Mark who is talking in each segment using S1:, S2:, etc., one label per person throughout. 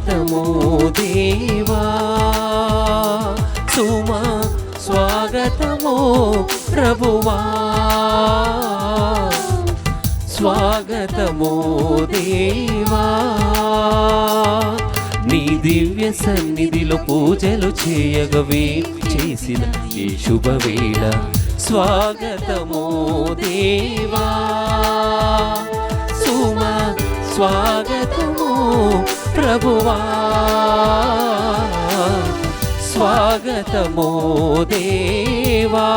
S1: స్వాగతము దేవా సుమా స్వాగతము ప్రభువా స్వాగతము దేవా నీ దివ్య సన్నిధిలో పూజలు చేయగవే చేసిన ఈ శుభవేళ స్వాగతము దేవా సుమా స్వాగతము ప్రభువా స్వాగతము దేవా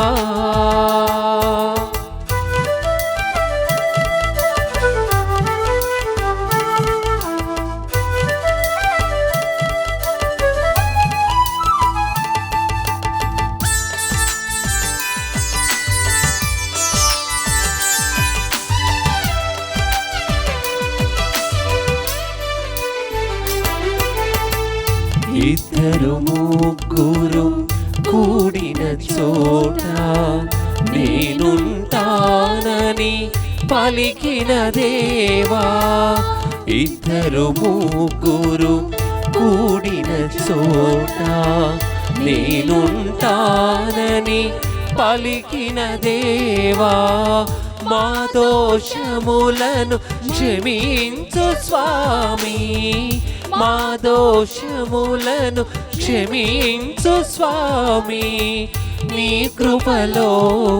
S1: ఇద్దరు ముగ్గురు కూడిన చోట నేనుంటానని పలికిన దేవా ఇద్దరు ముగ్గురు కూడిన చోట నేనుంటానని పలికిన దేవా మా దోషములను క్షమించు స్వామి మా దోషములను క్షమించు స్వామి నీ కృపలో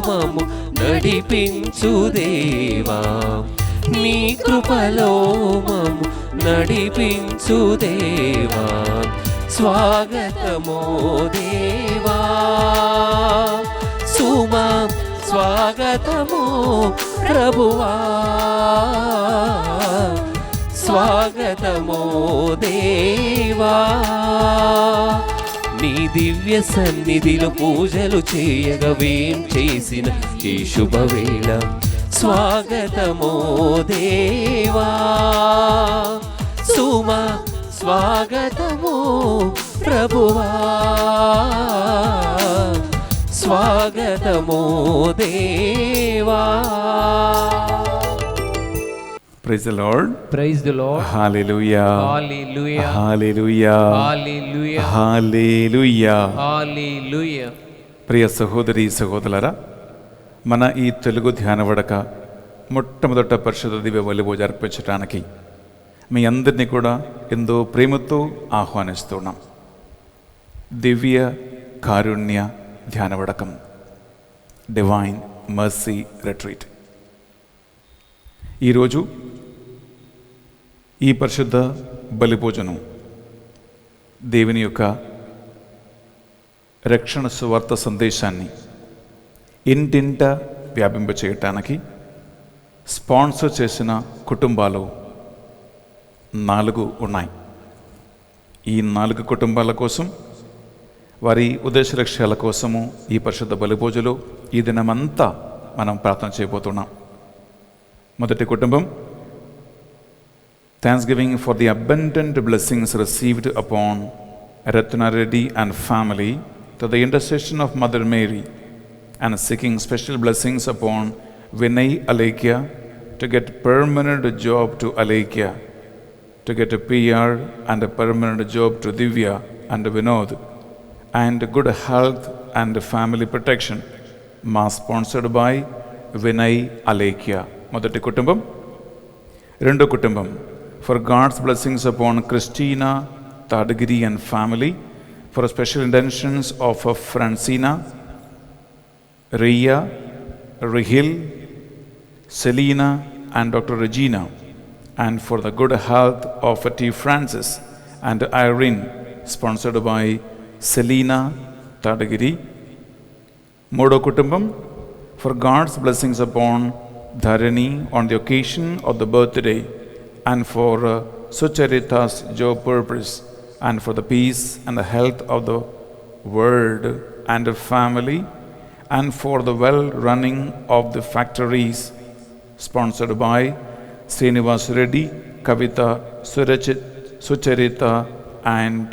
S1: మమ్ము నడిపించు దేవా నీ కృపలో మమ్ము నడిపించు దేవా స్వాగతమో దేవా సుమా స్వాగతమో ప్రభువా స్వాగతమో దేవా నీ దివ్య సన్నిధిలో పూజలు చేయగవేం చేసిన ఈ శుభవేళ స్వాగతమో దేవా సుమా స్వాగతమో ప్రభువా స్వాగతమో దేవా.
S2: Praise the Lord.
S1: Praise the Lord.
S2: Hallelujah.
S1: Hallelujah.
S2: Hallelujah.
S1: Hallelujah.
S2: Hallelujah.
S1: Hallelujah.
S2: ప్రియ సహోదరి సహోదరులారా, మన ఈ తెలుగు ధ్యానవడక మొట్టమొదట పరిశుద్ధ దివ్య బలి పూజ అర్పించడానికి మీ అందరినీ కూడా ఎంతో ప్రేమతో ఆహ్వానిస్తున్నాం. దివ్య కారుణ్య ధ్యానవడకం, డివైన్ మర్సీ రిట్రీట్. ఈరోజు ఈ పరిశుద్ధ బలిపూజను దేవుని యొక్క రక్షణ సువార్త సందేశాన్ని ఇంటింట వ్యాపింపచేయటానికి స్పాన్సర్ చేసిన కుటుంబాలు 4 ఉన్నాయి. ఈ 4 కుటుంబాల కోసం, వారి ఉద్దేశ లక్ష్యాల కోసము ఈ పరిశుద్ధ బలిపూజలో ఈ దినమంతా మనం ప్రార్థన చేయబోతున్నాం. మొదటి కుటుంబం, thanksgiving for the abundant blessings received upon Ratna Reddy and family to the intercession of Mother Mary, and seeking special blessings upon Vinay Alekia to get permanent job to Alekia, to get a PR and a permanent job to Divya and Vinod, and good health and family protection, sponsored by Vinay Alekia. మొదటి కుటుంబం. రెండో కుటుంబం, for God's blessings upon Christina Tadgiri and family, for special intentions of Francina, Riya, Rahil, Selina and Dr. Regina, and for the good health of T. Francis and Irene, sponsored by Selina Tadgiri. మూడో కుటుంబం, for God's blessings upon Dharani on the occasion of the birthday, and for Sucharita's job purpose, and for the peace and the health of the world and the family, and for the well-running of the factories, sponsored by Srinivas Reddy, Kavita, Sucharita and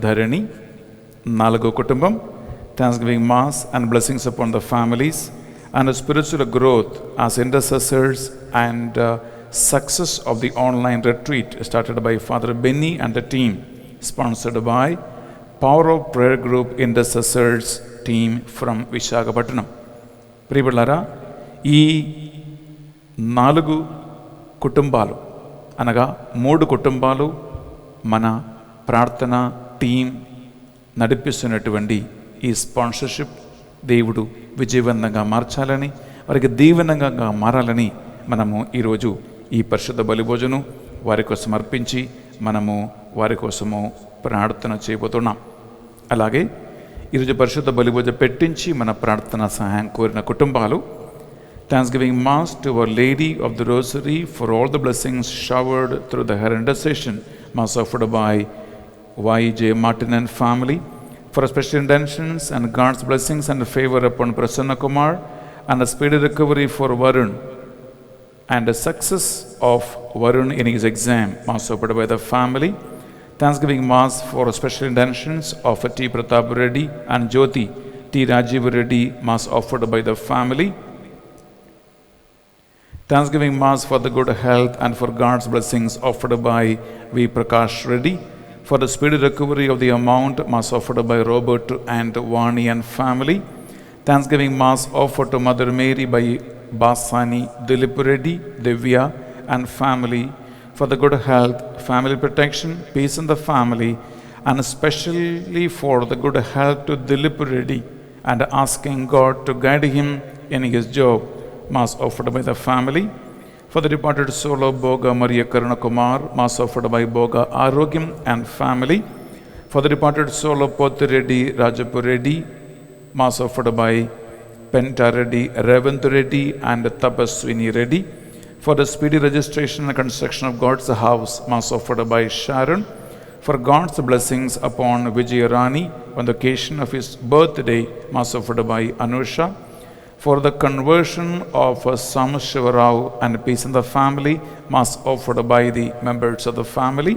S2: Dharani. నాలుగో కుటుంబం, Thanksgiving Mass and blessings upon the families and the spiritual growth as intercessors and success of the online retreat started by Father Benny and the team sponsored by Power of Prayer Group Intercessors team from Visakhapatnam. ప్రియబిడ్డలారా, ఈ 4 కుటుంబాలు అనగా 3 కుటుంబాలు మన ప్రార్థన team నడిపిస్తున్నటువంటి ఈ sponsorship దేవుడు విజయవంతంగా మార్చాలని, వారికి దీవెనంగా మారాలని మనము ఈరోజు ఈ పరిశుద్ధ బలిభోజనం వారి కోసం అర్పించి మనము వారి కోసము ప్రార్థన చేయబోతున్నాం. అలాగే ఈరోజు పరిశుద్ధ బలిభోజనం పెట్టించి మన ప్రార్థన సహాయం కోరిన కుటుంబాలు, Thanksgiving Mass to Our Lady of the Rosary for all the blessings showered through the her intercession, Mass offered by Y.J. Martin and family, for special intentions and God's blessings and favor upon Prasanna Kumar, and a speedy recovery for Varun, and the success of Varun in his exam, Mass offered by the family. Thanksgiving Mass for special intentions of T. Pratap Reddy and Jyoti T. Rajiv Reddy, Mass offered by the family. Thanksgiving Mass for the good health and for God's blessings offered by V. Prakash Reddy, for the speedy recovery of the amount, Mass offered by Robert and Vani and family. Thanksgiving Mass offered to Mother Mary by Basani Dilip Reddy, Divya and family, for the good health, family protection, peace in the family, and especially for the good health to Dilip Reddy, and asking God to guide him in his job, Mass offered by the family. For the departed soul of Boga Maria Karuna Kumar, Mass offered by Boga Arogyam and family. For the departed soul of Pothi Reddy Rajapur Reddy, Mass offered by Penta Reddy, Revanth Reddy and Tapaswini Reddy. For the speedy registration and construction of God's house, Mass offered by Sharon. For God's blessings upon Vijayarani on the occasion of his birthday, Mass offered by Anusha. For the conversion of Sam Shivarao and peace in the family, Mass offered by the members of the family.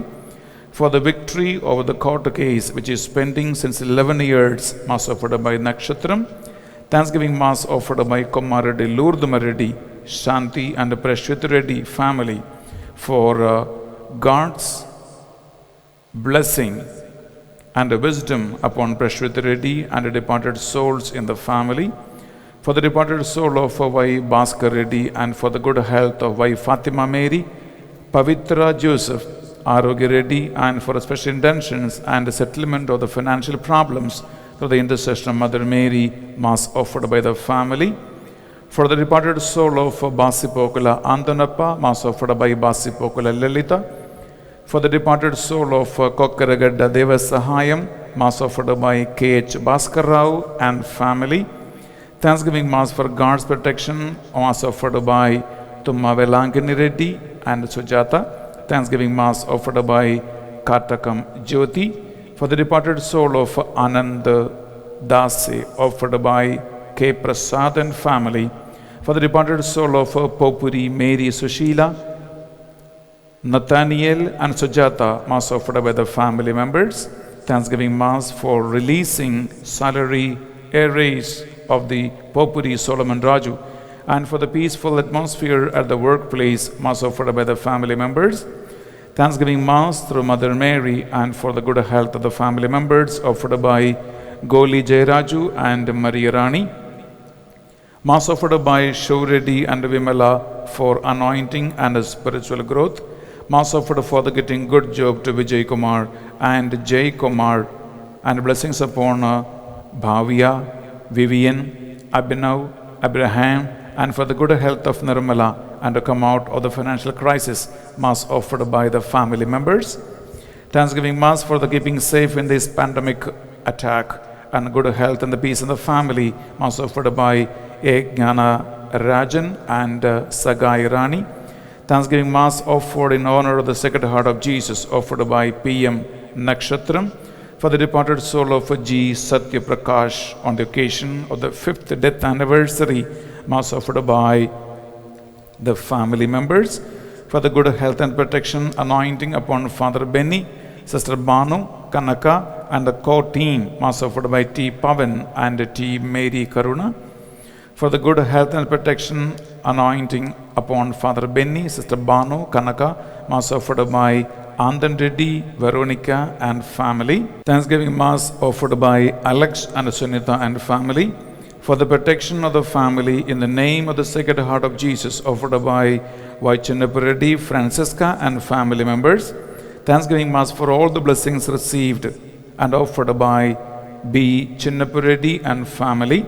S2: For the victory over the court case which is pending since 11 years, Mass offered by Nakshatram. Thanksgiving Mass offered by Komaradi Lourdhama Reddy, Shanti and Prashwit Reddy family, for God's blessing and wisdom upon Prashwit Reddy and the departed souls in the family. For the departed soul of Y. Bhaskar Reddy and for the good health of Y. Fatima Mary, Pavitra Joseph, Arogya Reddy, and for special intentions and the settlement of the financial problems through the intercession of Mother Mary, Mass offered by the family. For the departed soul of Basipokula Andanappa, Mass offered by Basipokula Lilita. For the departed soul of Kokkaragadda Devasahayam, Mass offered by K.H. Bhaskar Rao and family. Thanksgiving Mass for God's protection, Mass offered by Tumma Velangani Reddy and Sujata. Thanksgiving Mass offered by Katakam Jyoti. For the departed soul of Anand Dase, offered by K. Prasad and family. For the departed soul of Popuri Mary Sushila, Nathaniel and Sujata, Mass offered by the family members. Thanksgiving Mass for releasing salary arrears of the Popuri Solomon Raju, and for the peaceful atmosphere at the workplace, Mass offered by the family members. Thanksgiving Mass through Mother Mary and for the good health of the family members, offered by Goli Jayaraju and Maria Rani. Mass offered by Show Reddy and Vimala for anointing and spiritual growth. Mass offered for the getting good job to Vijay Kumar and Jay Kumar, and blessings upon Bhavya, Vivian, Abhinav, Abraham, and for the good health of Nirmala and to come out of the financial crisis, Mass offered by the family members. Thanksgiving Mass for the keeping safe in this pandemic attack and good health and the peace in the family, Mass offered by Gnana Rajan and Sagai Rani. Thanksgiving Mass offered in honor of the Sacred Heart of Jesus, offered by P.M. Nakshatram. For the departed soul of G. Satya Prakash on the occasion of the 5th death anniversary, Mass offered by the family members. For the good health and protection, anointing upon Father Benny, Sister Banu, Kanaka, and the core team, Mass offered by T. Pavan and T. Mary Karuna. For the good health and protection, anointing upon Father Benny, Sister Banu, Kanaka, Mass offered by Andan Reddy, Veronica and family. Thanksgiving Mass offered by Alex and Sunita and family. For the protection of the family, in the name of the Sacred Heart of Jesus, offered by Y. Chinnappu Francisca and family members. Thanksgiving Mass for all the blessings received and offered by B. Chinnappu and family.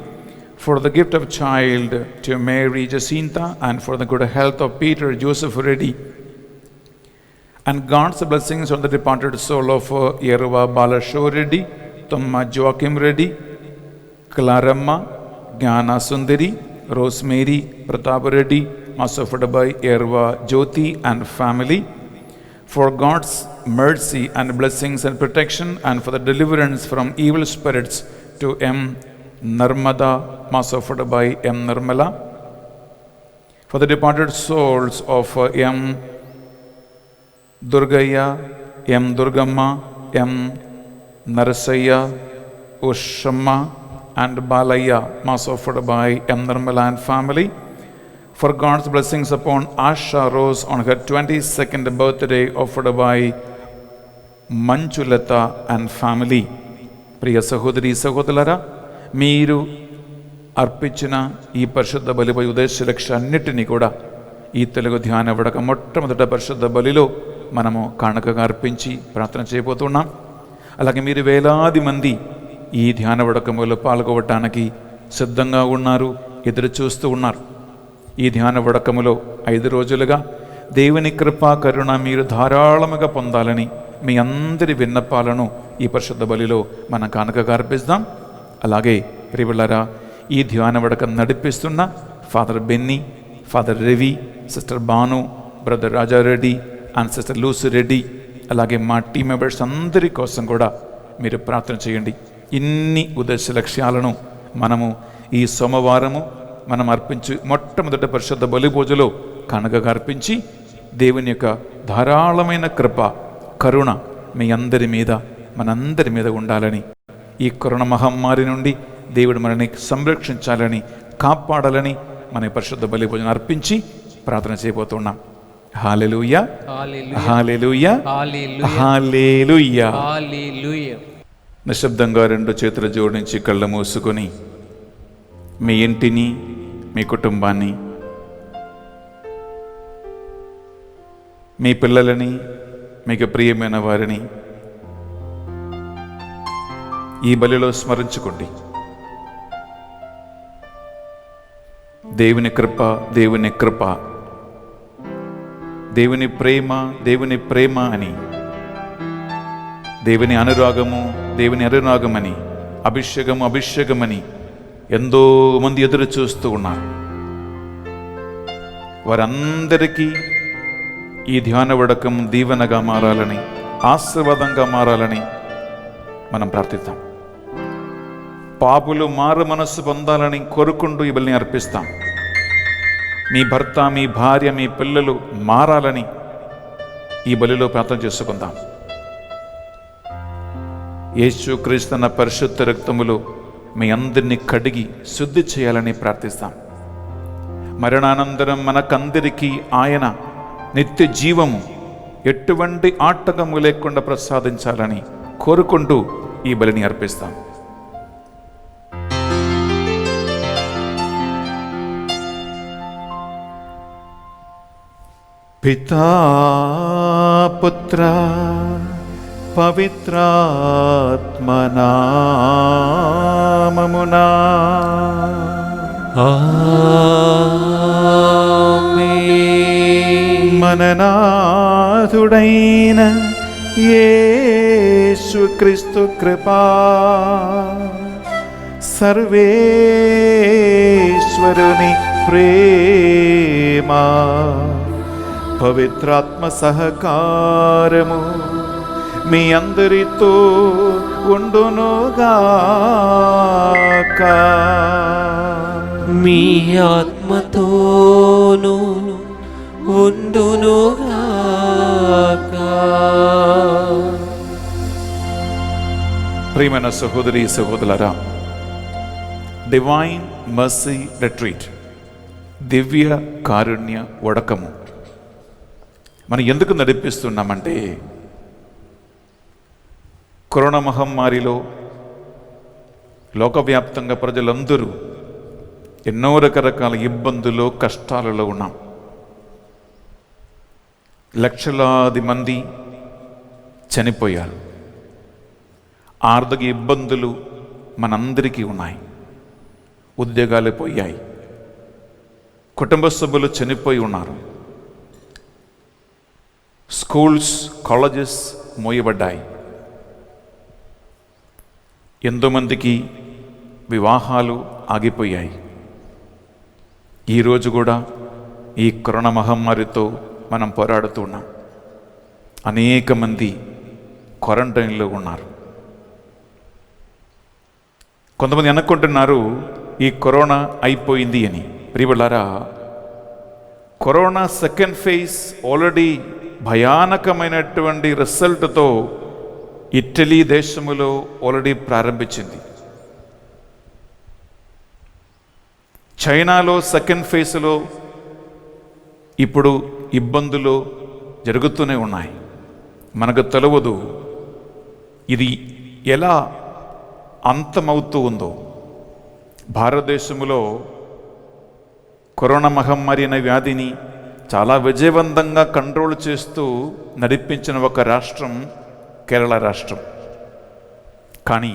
S2: For the gift of child to Mary Jacinta and for the good health of Peter Joseph Reddy. And God's blessings on the departed soul of Yerva Balasho Reddy, Tomma Joachim Reddy, Claremma, Jnana Sundari, Rosemary, Pratap Reddy, Mass offered by Yerva Jyoti and family. For God's mercy and blessings and protection and for the deliverance from evil spirits to M. Narmada, Mass offered by M. Narmala. For the departed souls of M. Durgaya, M. Durgamma, M. Narasaya, Ushamma and Balaya, Mass offered by M. Narmala and family. For God's blessings upon Asha Rose on her 22nd birthday, offered by Manchulata and family. Priya Sahodari Sahodalara, మీరు అర్పించిన ఈ పరిశుద్ధ బలిపై ఉద్దేశ అన్నిటినీ కూడా ఈ తెలుగు ధ్యాన వడక మొట్టమొదట పరిశుద్ధ బలిలో మనము కానుకగా అర్పించి ప్రార్థన చేయబోతున్నాం. అలాగే మీరు వేలాది మంది ఈ ధ్యాన వడకములో పాల్గొనడానికి సిద్ధంగా ఉన్నారు, ఎదురు చూస్తూ ఉన్నారు. ఈ ధ్యాన వడకములో 5 రోజులుగా దేవుని కృపా కరుణ మీరు ధారాళముగా పొందాలని మీ అందరి విన్నపాలను ఈ పరిశుద్ధ బలిలో మనం కానుకగా అర్పిస్తాం. అలాగే ప్రియులారా, ఈ ధ్యాన వడక నడిపిస్తున్న father Benny, father Ravi, sister Banu, brother Rajareddy and sister Lucy Reddy, అలాగే మా టీం మెంబర్స్ అందరి కోసం కూడా మీరు ప్రార్థన చేయండి. ఇన్ని ఉద్దేశ లక్ష్యాలను మనము ఈ సోమవారము మనం అర్పించి మొట్టమొదటి పరిశుద్ధ బలి పూజలో కనుకగా అర్పించి దేవుని యొక్క ధారాళమైన కృప కరుణ మీ అందరి మీద మనందరి మీద ఉండాలని, ఈ కరోనా మహమ్మారి నుండి దేవుడు మనల్ని సంరక్షించాలని కాపాడాలని మన పరిశుద్ధ బలి పూజను అర్పించి ప్రార్థన చేయబోతున్నాం. హల్లెలూయా, హల్లెలూయా, హల్లెలూయా, హల్లెలూయా. నిశ్శబ్దంగా 2 చేతులు జోడించి కళ్ళు మూసుకొని మీ ఇంటిని, మీ కుటుంబాన్ని, మీ పిల్లలని, మీకు ప్రియమైన వారిని ఈ బలిలో స్మరించుకోండి. దేవుని కృప, దేవుని కృప, దేవుని ప్రేమ, దేవుని ప్రేమ అని, దేవుని అనురాగము, దేవుని అనురాగమని, అభిషేకము, అభిషేకమని ఎంతో మంది ఎదురు చూస్తూ ఉన్నారు. వారందరికీ ఈ ధ్యాన వడకం దీవెనగా మారాలని, ఆశీర్వాదంగా మారాలని మనం ప్రార్థిద్దాం. పాపులు మారు మనస్సు పొందాలని కోరుకుంటూ ఈ బలిని అర్పిస్తాం. మీ భర్త, మీ భార్య, మీ పిల్లలు మారాలని ఈ బలిలో ప్రార్థన చేసుకుందాం. యేసుక్రీస్తు తన పరిశుద్ధ రక్తములో మీ అందరినీ కడిగి శుద్ధి చేయాలని ప్రార్థిస్తాం. మరణానంతరం మనకందరికీ ఆయన నిత్య జీవము ఎటువంటి ఆటంకము లేకుండా ప్రసాదించాలని కోరుకుంటూ ఈ బలిని అర్పిస్తాం. పితా పుత్ర పవిత్రాత్మనామమునా ఆమేన్. మననాథుడైన యేసుక్రీస్తు కృపా, సర్వేశ్వరుని ప్రేమ, పవిత్రాత్మ సహకారము మీ అందరితో ఉండునుగాక.
S3: మీ ఆత్మతోను ఉండునుగాక.
S2: ప్రియమైన సహోదరి సహోదరులారా, డివైన్ మర్సీ రిట్రీట్, దివ్య కారుణ్య వడకము మనం ఎందుకు నడిపిస్తున్నామంటే కరోనా మహమ్మారిలో లోకవ్యాప్తంగా ప్రజలందరూ ఎన్నో రకరకాల ఇబ్బందులు, కష్టాలలో ఉన్నాం. లక్షలాది మంది చనిపోయారు. ఆర్థిక ఇబ్బందులు మనందరికీ ఉన్నాయి. ఉద్యోగాలు పోయాయి, కుటుంబ సభ్యులు చనిపోయి ఉన్నారు, స్కూల్స్, కాలేజెస్ మూయబడ్డాయి, ఎంతోమందికి వివాహాలు ఆగిపోయాయి. ఈరోజు కూడా ఈ కరోనా మహమ్మారితో మనం పోరాడుతూ ఉన్నాం. అనేక మంది క్వారంటైన్లో ఉన్నారు. కొంతమంది అనుకుంటున్నారు ఈ కరోనా అయిపోయింది అని. ప్రియబిడ్డలారా, కరోనా సెకండ్ ఫేజ్ ఆల్రెడీ భయానకమైనటువంటి రిజల్ట్తో ఇటలీ దేశములో ఆల్రెడీ ప్రారంభించింది. చైనాలో సెకండ్ ఫేజ్లో ఇప్పుడు ఇబ్బందులు జరుగుతూనే ఉన్నాయి. మనకు తెలియదు ఇది ఎలా అంతమవుతూ ఉందో. భారతదేశంలో కరోనా మహమ్మారి అనే వ్యాధిని చాలా విజయవంతంగా కంట్రోల్ చేస్తూ నడిపించిన ఒక రాష్ట్రం కేరళ రాష్ట్రం. కానీ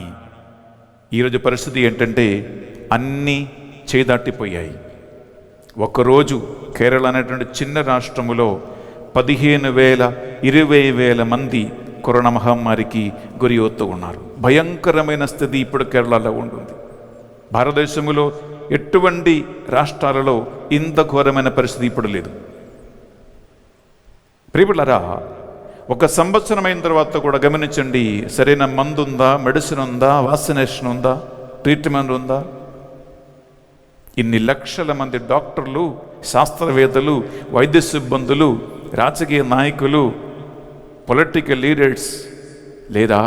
S2: ఈరోజు పరిస్థితి ఏంటంటే అన్నీ చేదాటిపోయాయి. ఒకరోజు కేరళ అనేటువంటి చిన్న రాష్ట్రములో 15,000, 20,000 మంది కరోనా మహమ్మారికి గురి అవుతూ ఉన్నారు. భయంకరమైన స్థితి ఇప్పుడు కేరళలో ఉంటుంది. భారతదేశంలో ఎటువంటి రాష్ట్రాలలో ఇంత ఘోరమైన పరిస్థితి ఇప్పుడు లేదు. ప్రియబిడ్డలారా, 1 సంవత్సరం అయిన తర్వాత కూడా గమనించండి, సరైన మందు ఉందా, మెడిసిన్ ఉందా, వ్యాక్సినేషన్ ఉందా, ట్రీట్మెంట్ ఉందా? ఇన్ని లక్షల మంది డాక్టర్లు, శాస్త్రవేత్తలు, వైద్య సిబ్బందులు, రాజకీయ నాయకులు, పొలిటికల్ లీడర్స్ లేదా?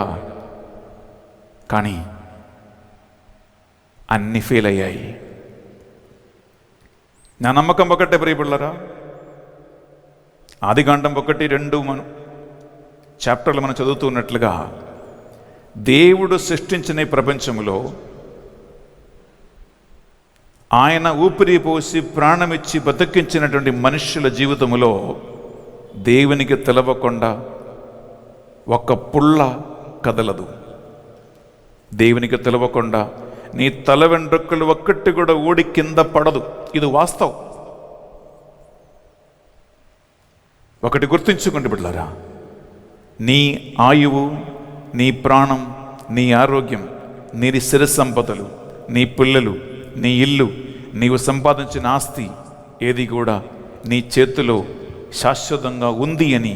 S2: కానీ అన్ని ఫెయిల్ అయ్యాయి. నా నమ్మకం ఒకటే ప్రియబిడ్డలారా, ఆదికాండం 1-2 చాప్టర్లు మనం చదువుతున్నట్లుగా దేవుడు సృష్టించిన ఈ ప్రపంచంలో ఆయన ఊపిరి పోసి ప్రాణమిచ్చి బతికించినటువంటి మనుష్యుల జీవితంలో దేవునికి తెలవకుండా ఒక్క పుల్ల కదలదు. దేవునికి తెలవకుండా నీ తల వెంట్రుకలు ఒక్కటి కూడా ఊడి కింద పడదు. ఇది వాస్తవం. ఒకటి గుర్తుంచుకోండి బిడ్డలారా, నీ ఆయువు, నీ ప్రాణం, నీ ఆరోగ్యం, నీ సిరి సంపదలు, నీ పిల్లలు, నీ ఇల్లు, నీవు సంపాదించిన ఆస్తి ఏది కూడా నీ చేతిలో శాశ్వతంగా ఉంది అని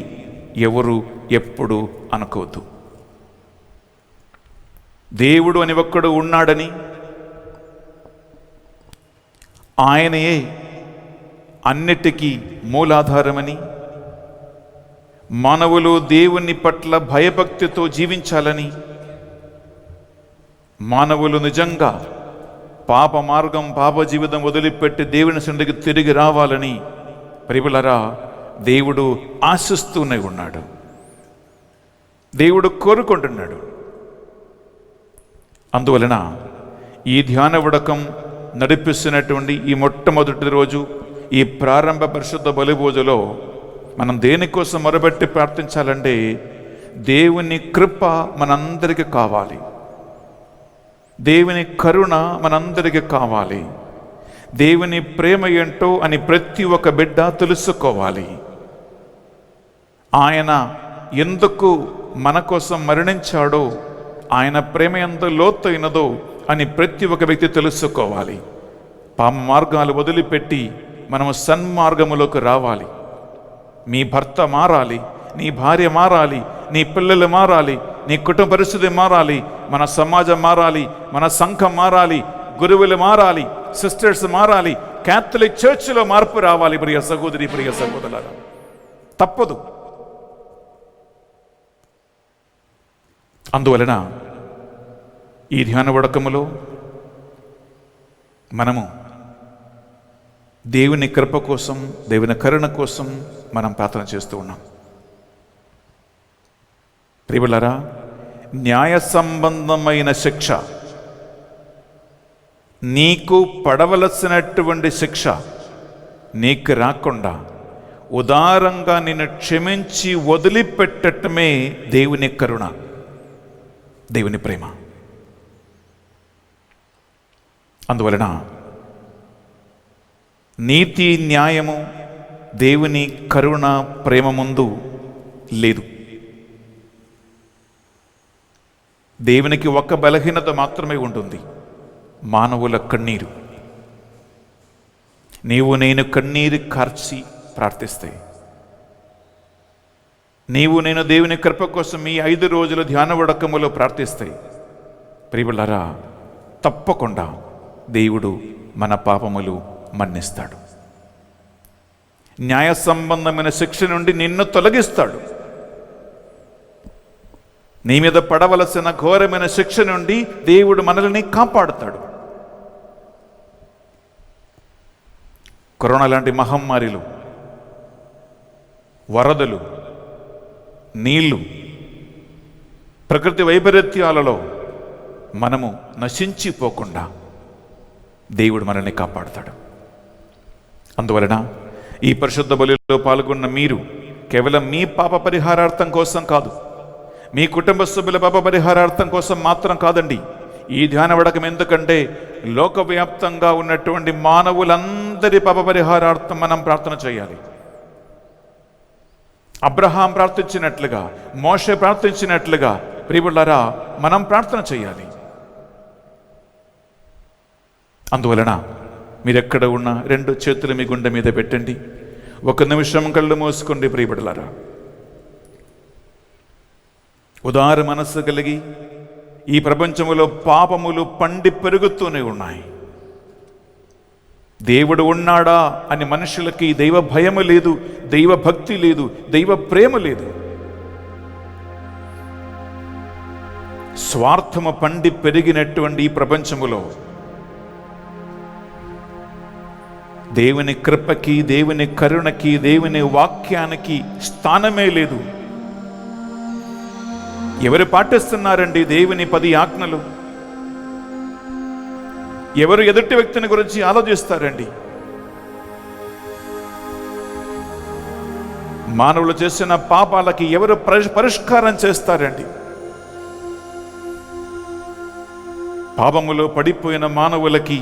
S2: ఎవరు ఎప్పుడు అనుకోవద్దు. దేవుడు అని ఒక్కడు ఉన్నాడని, ఆయనయే అన్నిటికీ మూలాధారమని, మానవులు దేవుని పట్ల భయభక్తితో జీవించాలని, మానవులు నిజంగా పాప మార్గం, పాప జీవితం వదిలిపెట్టి దేవుని సన్నిధికి తిరిగి రావాలని ప్రియబిడ్డలారా దేవుడు ఆశిస్తూనే ఉన్నాడు. దేవుడు కోరుకుంటున్నాడు. అందువలన ఈ ధ్యాన ఉడకం నడిపిస్తున్నటువంటి ఈ మొట్టమొదటి రోజు, ఈ ప్రారంభ పరిశుద్ధ బలిభోజలో మనం దేనికోసం మొరబెట్టి ప్రార్థించాలంటే దేవుని కృప మనందరికీ కావాలి, దేవుని కరుణ మనందరికీ కావాలి, దేవుని ప్రేమ ఏంటో అని ప్రతి ఒక్క బిడ్డ తెలుసుకోవాలి. ఆయన ఎందుకు మన కోసం మరణించాడో, ఆయన ప్రేమ ఎంత లోతైనదో అని ప్రతి ఒక్క వ్యక్తి తెలుసుకోవాలి. పాప మార్గాలు వదిలిపెట్టి మనము సన్మార్గములోకి రావాలి. మీ భర్త మారాలి, నీ భార్య మారాలి, నీ పిల్లలు మారాలి, నీ కుటుంబ పరిస్థితి మారాలి, మన సమాజం మారాలి, మన సంఘం మారాలి, గురువులు మారాలి, సిస్టర్స్ మారాలి, క్యాథలిక్ చర్చిలో మార్పు రావాలి. ప్రియ సహోదరి, ప్రియ సహోదరులారా, తప్పదు. అందువలన ఈ ధ్యాన ఉడకములో మనము దేవుని కృప కోసం, దేవుని కరుణ కోసం మనం ప్రార్థన చేస్తూ ఉన్నాం. ప్రియబిడ్డలారా, న్యాయ సంబంధమైన శిక్ష, నీకు పడవలసినటువంటి శిక్ష నీకు రాకుండా ఉదారంగా నిన్ను క్షమించి వదిలిపెట్టటమే దేవుని కరుణ, దేవుని ప్రేమ. అందువలన నీతి న్యాయము దేవుని కరుణ ప్రేమ ముందు లేదు. దేవునికి ఒక్క బలహీనత మాత్రమే ఉంటుంది, మానవుల కన్నీరు. నీవు నేను కన్నీరు కార్చి ప్రార్థిస్తే, నీవు నేను దేవుని కృప కోసం ఈ 5 రోజుల ధ్యాన వడకములో ప్రార్థిస్తే, ప్రియులారా, తప్పకుండా దేవుడు మన పాపములు మన్నిస్తాడు. న్యాయ సంబంధమైన శిక్ష నుండి నిన్ను తొలగిస్తాడు. నీ మీద పడవలసిన ఘోరమైన శిక్ష నుండి దేవుడు మనల్ని కాపాడుతాడు. కరోనా లాంటి మహమ్మారిలు, వరదలు, నీళ్లు, ప్రకృతి వైపరీత్యాలలో మనము నశించిపోకుండా దేవుడు మనల్ని కాపాడుతాడు. అందువలన ఈ పరిశుద్ధ బలిలో పాల్గొన్న మీరు కేవలం మీ పాప పరిహారార్థం కోసం కాదు, మీ కుటుంబ సభ్యుల పాప పరిహారార్థం కోసం మాత్రం కాదండి. ఈ ధ్యాన వడకం ఎందుకంటే లోకవ్యాప్తంగా ఉన్నటువంటి మానవులందరి పాప పరిహారార్థం మనం ప్రార్థన చేయాలి. అబ్రహాం ప్రార్థించినట్లుగా, మోషే ప్రార్థించినట్లుగా ప్రియులారా మనం ప్రార్థన చేయాలి. అందువలన మీరెక్కడ ఉన్న 2 చేతులు మీ గుండె మీద పెట్టండి. 1 నిమిషం కళ్ళు మూసుకోండి. ప్రియబిడ్డలారా, ఉదార మనస్సు కలిగి, ఈ ప్రపంచంలో పాపములు పండి పెరుగుతూనే ఉన్నాయి. దేవుడు ఉన్నాడా అని మనుషులకి దైవ భయము లేదు, దైవ భక్తి లేదు, దైవ ప్రేమ లేదు. స్వార్థము పండి పెరిగినటువంటి ఈ ప్రపంచములో దేవుని కృపకి, దేవుని కరుణకి, దేవుని వాక్యానికి స్థానమే లేదు. ఎవరు పాటిస్తున్నారండి దేవుని 10 ఆజ్ఞలు? ఎవరు ఎదుటి వ్యక్తిని గురించి ఆలోచిస్తారండి? మానవులు చేసిన పాపాలకి ఎవరు పరిష్కారం చేస్తారండి? పాపములో పడిపోయిన మానవులకి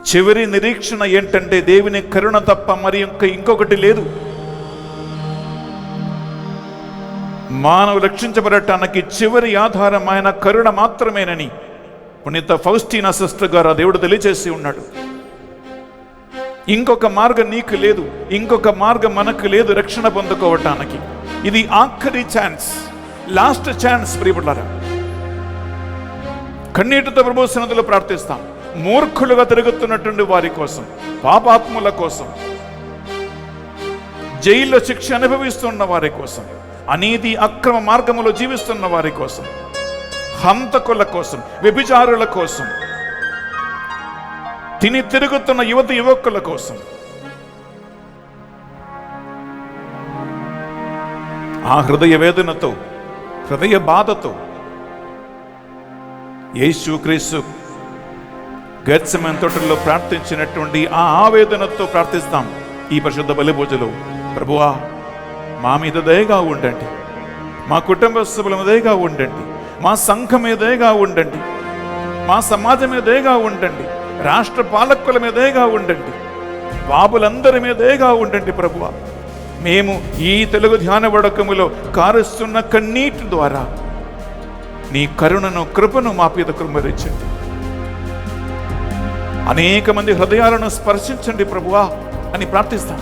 S2: చివరి నిరీక్షణ ఏంటంటే దేవుని కరుణ తప్ప మరి ఇంకొకటి లేదు. మానవు రక్షించబడటానికి చివరి ఆధారం ఆయన కరుణ మాత్రమేనని పునీత ఫౌస్టీనా సిస్టర్ గారు దేవుడు తెలియజేసి ఉన్నాడు. ఇంకొక మార్గం నీకు లేదు, ఇంకొక మార్గం మనకు లేదు రక్షణ పొందుకోవటానికి. ఇది ఆఖరి ఛాన్స్, లాస్ట్ ఛాన్స్. ప్రియబిడ్డలారా, కన్నీటితో ప్రభు సన్నిధిలో ప్రార్థిస్తాం. మూర్ఖులుగా తిరుగుతున్నటువంటి వారి కోసం, పాపాత్ముల కోసం, జైల్లో శిక్ష అనుభవిస్తున్న వారి కోసం, అనీతి అక్రమ మార్గములో జీవిస్తున్న వారి కోసం, హంతకుల కోసం, వ్యభిచారుల కోసం, తిరుగుతున్న యువతి యువకుల కోసం, ఆ హృదయ వేదనతో, హృదయ బాధతో యేసుక్రీస్తు గెత్సెమనే తోటలో ప్రార్థించినటువంటి ఆ ఆవేదనతో ప్రార్థిస్తాం ఈ పరిశుద్ధ బలి పూజలో. ప్రభువా, మా మీద దయగా ఉండండి, మా కుటుంబ సభ్యుల మీద దయగా ఉండండి, మా సంఘం మీద దయగా ఉండండి, మా సమాజం మీద దయగా ఉండండి, రాష్ట్ర పాలకుల మీద దయగా ఉండండి, బాబులందరి మీద దయగా ఉండండి. ప్రభువా, మేము ఈ తెలుగు ధ్యాన వడకములో కారుస్తున్న కన్నీటి ద్వారా నీ కరుణను, కృపను మా మీద కృమ్మరించండి. అనేక మంది హృదయాలను స్పర్శించండి ప్రభువా అని ప్రార్థిస్తాం.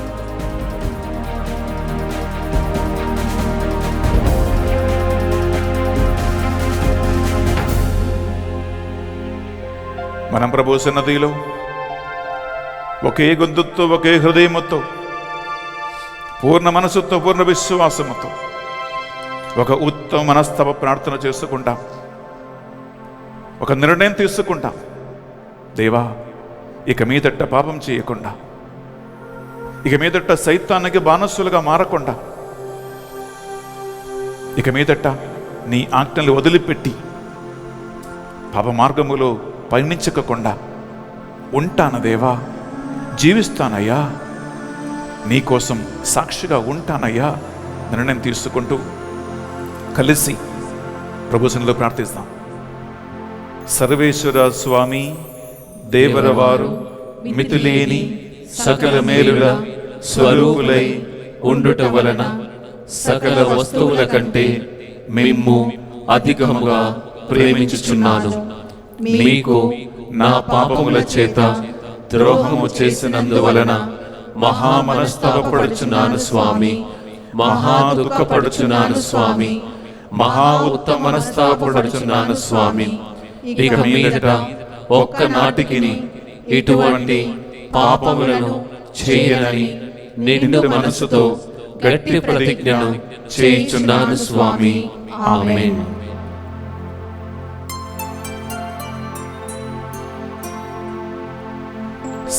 S2: మనం ప్రభు సన్నిధిలో ఒకే గొంతుతో, ఒకే హృదయముతో, పూర్ణ మనసుతో, పూర్ణ విశ్వాసముతో ఒక ఉత్తమ మనస్తవ ప్రార్థన చేసుకుంటాం. ఒక నిర్ణయం తీసుకుంటాం. దేవా, ఇక మీదట పాపం చేయకుండా, ఇక మీదట సైతానికి బానిసలుగా మారకుండా, ఇక మీదట నీ ఆజ్ఞలు వదిలిపెట్టి పాప మార్గములో పయనించకుండా ఉంటాను దేవా, జీవిస్తానయ్యా, నీకోసం సాక్షిగా ఉంటానయ్యా నిర్ణయం తీసుకుంటూ కలిసి ప్రభు సన్నిధిలో ప్రార్థిస్తాం. సర్వేశ్వర స్వామి దేవరవారు మితిలేని
S3: సకల మేలుల స్వరూపులై ఉండుట వలన సకల వస్తువుల కంటే మిమ్ము అధికముగా ప్రేమించుచున్నాను. మీకు నా పాపముల చేత ద్రోహము చేసినందువలన మహా మనస్తాపపడుచున్నాను స్వామి, మహా దుఃఖపడుచున్నాను స్వామి, మహా ఉత్తమ మనస్తాపపడుచున్నాను స్వామి. ఇక మీదట ఒక్క నాటికిని ఇటువంటి పాపములను చేయనని నిండు మనసుతో గట్టి ప్రతిజ్ఞను చేయుచున్నాను స్వామి. ఆమేన్.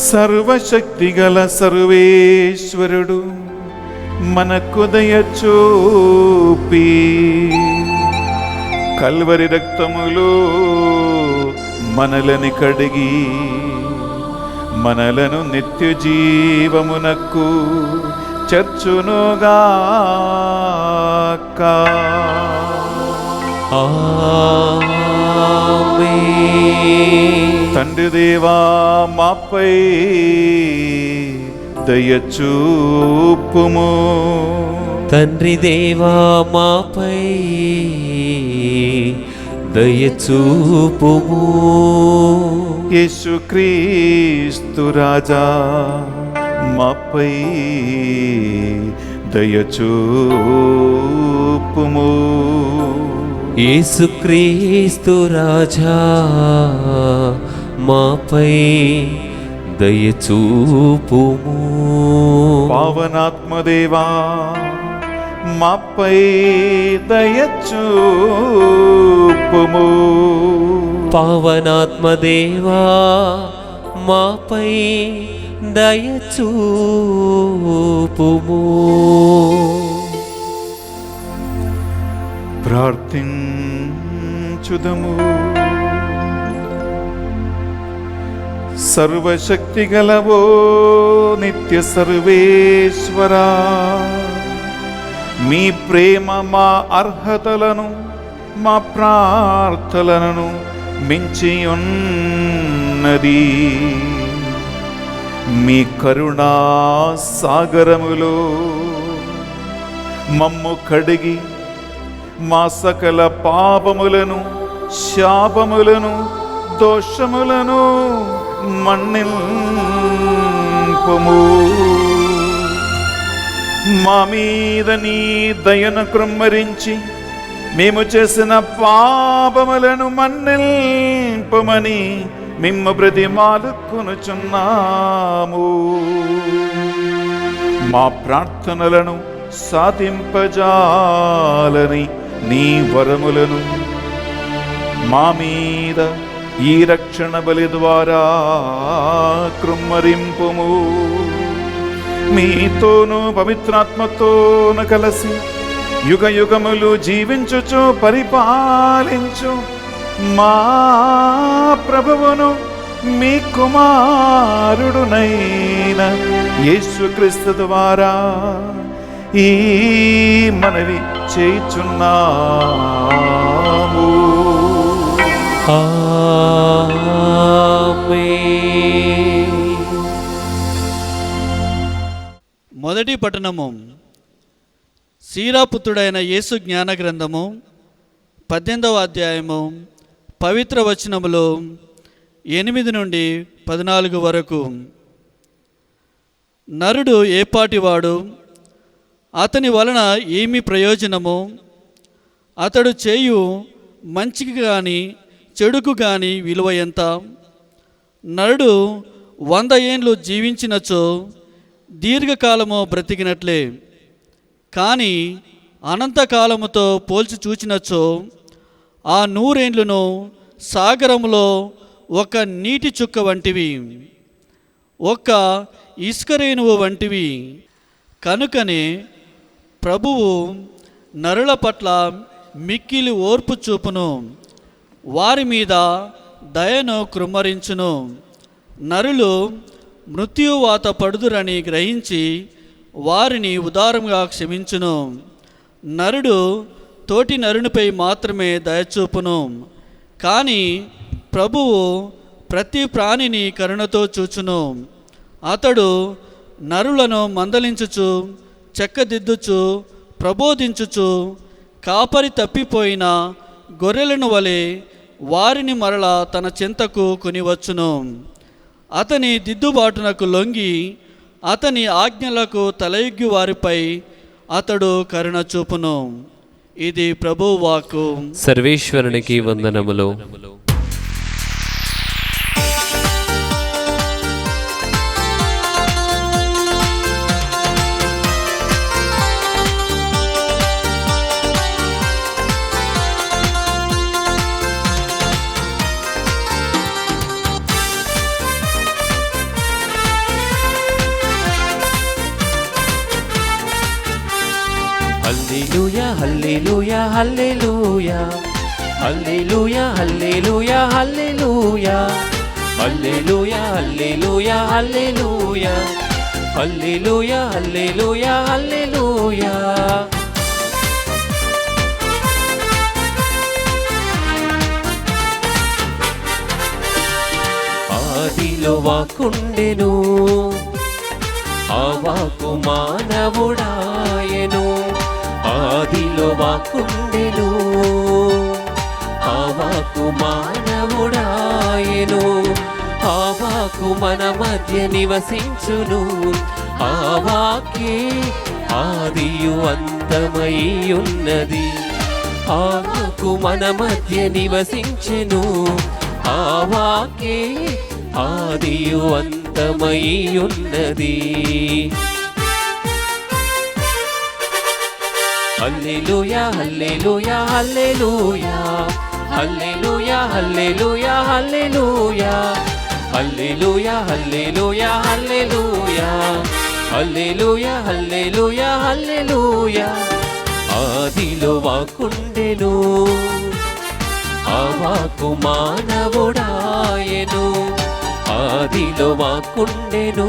S2: సర్వశక్తిగల సర్వేశ్వరుడు మనకు దయ చూపి కల్వరి రక్తములో మనలని కడిగి మనలను నిత్య జీవమునకు చేర్చునుగాక.
S3: ఆమేన్.
S2: తండ్రి దేవా, మాపై దయ చూపుము.
S3: తండ్రి దేవా, మాపై దయ చూపుము.
S2: యేసుక్రీస్తు రాజా, మాపై దయ చూపుము.
S3: యేసుక్రీస్తు రాజా, మాపై దయ చూపుము.
S2: పావనాత్మదేవా, మాపై దయ చూపుము.
S3: పావనాత్మదేవా, మాపై దయ చూపుము.
S2: ప్రార్థించుదము. సర్వశక్తి గలవో నిత్య సర్వేశ్వరా, మీ ప్రేమ మా అర్హతలను మా ప్రార్థనలను మించి ఉన్నది. మీ కరుణా సాగరములో మమ్ము కడిగి మా సకల పాపములను శాపములను దోషములను మన్నింపుము. మా మీద నీ దయను కృమ్మరించి మేము చేసిన పాపములను మన్నింపమని మిమ్ము బ్రతిమాలుకొనుచున్నాము. మా ప్రార్థనలను సాధింపజాలని నీ వరములను మా మీద ఈ రక్షణ బలి ద్వారా కృమ్మరింపుము. మీతోనూ పవిత్రాత్మతోను కలిసి యుగ యుగములు జీవించుచు పరిపాలించు మా ప్రభువును మీ కుమారుడునైన యేసుక్రీస్తు ద్వారా ఈ మనవి చేయుచున్నాము.
S3: ఆమేన్.
S4: మొదటి పట్టణము సీరాపుత్రుడైన యేసు జ్ఞాన గ్రంథము 18వ అధ్యాయము పవిత్ర వచనములు 8 నుండి 14 వరకు. నరుడు ఏపాటివాడు, అతని వలన ఏమి ప్రయోజనము? అతడు చేయు మంచికి కానీ చెడుకు కానీ విలువ ఎంత? నరుడు 100 ఏండ్లు జీవించినచో దీర్ఘకాలము బ్రతికినట్లే, కానీ అనంతకాలముతో పోల్చి చూచినచో ఆ 100 ఏండ్లను సాగరములో ఒక నీటి చుక్క వంటివి, ఒక ఇసుకరేణువు వంటివి. కనుకనే ప్రభువు నరుల పట్ల మిక్కిలి ఓర్పు చూపును, వారి మీద దయను కృమ్మరించును. నరులు మృత్యువాత పడుదురని గ్రహించి వారిని ఉదారంగా క్షమించును. నరుడు తోటి నరునిపై మాత్రమే దయచూపును, కానీ ప్రభువు ప్రతి ప్రాణిని కరుణతో చూచును. అతడు నరులను మందలించుచు, చెక్కదిద్దుచు, ప్రబోధించుచు, కాపరి తప్పిపోయిన గొర్రెలను వలె వారిని మరలా తన చెంతకు కొనివచ్చును. అతని దిద్దుబాటునకు లొంగి అతని ఆజ్ఞలకు తలయొగ్గి వారిపై అతడు కరుణ చూపును. ఇది ప్రభువు వాక్కు.
S3: సర్వేశ్వరునికి వందనములు. హల్లెలూయా హల్లెలూయా హల్లెలూయా హల్లెలూయా హల్లెలూయా హల్లెలూయా హల్లెలూయా హల్లెలూయా హల్లెలూయా హల్లెలూయా హల్లెలూయా హల్లెలూయా. ఆదిలో వాక్కుండెను, ఆ వాక్కు మానవుడాయెను. ఆదిలో వాక్కుండెను, ఆ వాక్కు మానవుడాయెను. ఆ వాక్కు మన మధ్య నివసించును. ఆ వాక్కే ఆదియు అంతమై ఉన్నది. ఆ వాక్కు మన మధ్య నివసించెను. ఆ వాక్కే ఆదియు అంతమై ఉన్నది. హల్లెలూయా హల్లెలూయా హల్లెలూయా హల్లెలూయా హల్లెలూయా హల్లెలూయా హల్లెలూయా హల్లెలూయా హల్లెలూయా హల్లెలూయా హల్లెలూయా హల్లెలూయా. ఆదిలో వాక్కుండెను, ఆ వాక్కు మానవుడాయెను. ఆదిలో వాక్కుండెను,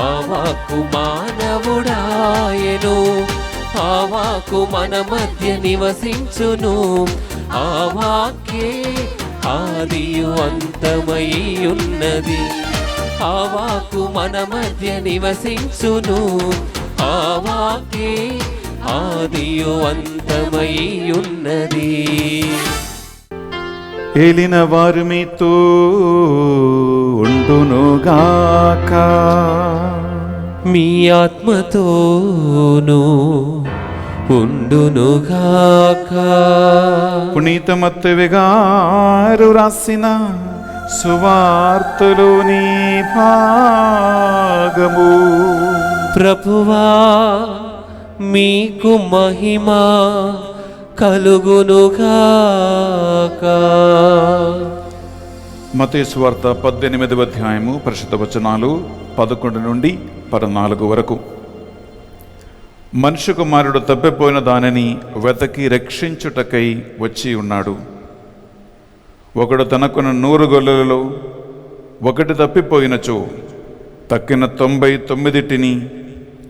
S3: ఆ వాక్కు మానవుడాయెను. ఆ వాక్కు మన మధ్య నివసించును. ఆ వాక్కే ఆదియు అంతమై ఉన్నది. ఆ వాక్కు మన మధ్య నివసించును. ఆ వాక్కే ఆదియు అంతమై ఉన్నది.
S2: ఏలిన వారు మీతో ఉండునుగాక,
S3: మీ ఆత్మతోను ఉండునుగాక.
S2: పునీత మత్తయి గారు రాసిన సువార్తలోని భాగము.
S3: ప్రభువా మీకు మహిమ కలుగునుగాక.
S2: మత్తయి సువార్త 18వ అధ్యాయము పరిశుద్ధ వచనాలు 11 నుండి 14 వరకు. మనుష్య కుమారుడు తప్పిపోయిన దానిని వెతకి రక్షించుటకై వచ్చి ఉన్నాడు. ఒకడు తనకున్న 100 గొర్రెలలో ఒకటి తప్పిపోయినచో తక్కిన 99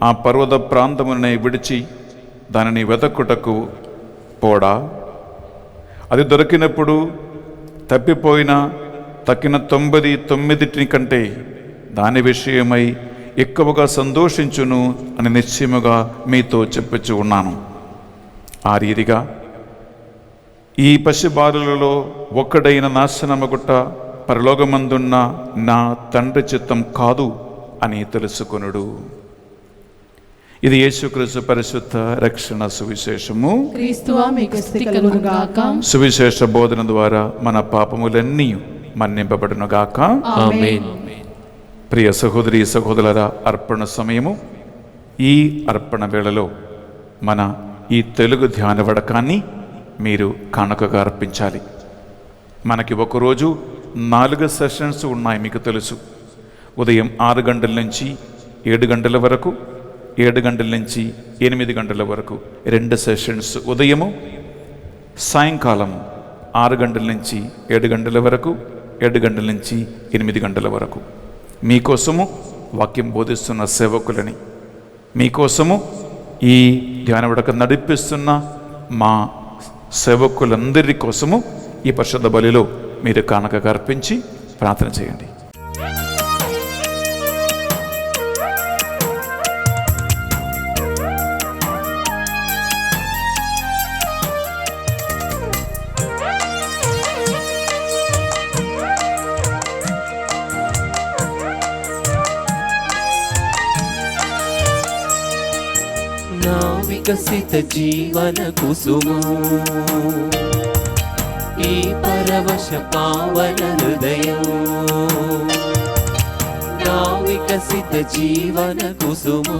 S2: ఆ పర్వత ప్రాంతమునే విడిచి దానిని వెతకుటకు పోడా? అది దొరికినప్పుడు తప్పిపోయిన తక్కిన 99 కంటే దాని విషయమై ఎక్కువగా సంతోషించును అని నిశ్చయముగా మీతో చెప్పుచు ఉన్నాను. ఆ రీతిగా ఈ పసిబాలులలో ఒక్కడైన నాశనమగుట పరలోకమందున్న నా తండ్రి చిత్తం కాదు అని తెలుసుకొనుడు. ఇది యేసుక్రీస్తు పరిశుద్ధ రక్షణ సువిశేషము.
S5: క్రీస్తువా మీకు స్తుతి కలుగునుగాక.
S2: సువిశేష బోధన ద్వారా మన పాపములన్నీ మన్నింపబడునుగాక.
S3: ఆమేన్.
S2: ప్రియ సహోదరి సహోదరుల అర్పణ సమయము. ఈ అర్పణ వేళలో మన ఈ తెలుగు ధ్యాన వడకాన్ని మీరు కానుకగా అర్పించాలి. మనకి ఒకరోజు 4 సెషన్స్ ఉన్నాయి, మీకు తెలుసు. ఉదయం 6 గంటల నుంచి 7 గంటల వరకు, 7 గంటల నుంచి 8 గంటల వరకు 2 సెషన్స్, ఉదయము సాయంకాలం 6 గంటల నుంచి 7 గంటల వరకు, 7 గంటల నుంచి 8 గంటల వరకు. మీకోసము వాక్యం బోధిస్తున్న సేవకులని, మీకోసము ఈ ధ్యాన విడక నడిపిస్తున్న మా సేవకులందరి కోసము ఈ పరిశుద్ధ బలిలో మీరు కానుకగా అర్పించి ప్రార్థన చేయండి.
S3: నా వికసిత జీవన కుసుమో, ఈ పరవశ పావన హృదయం. నా వికసిత జీవన కుసుమో,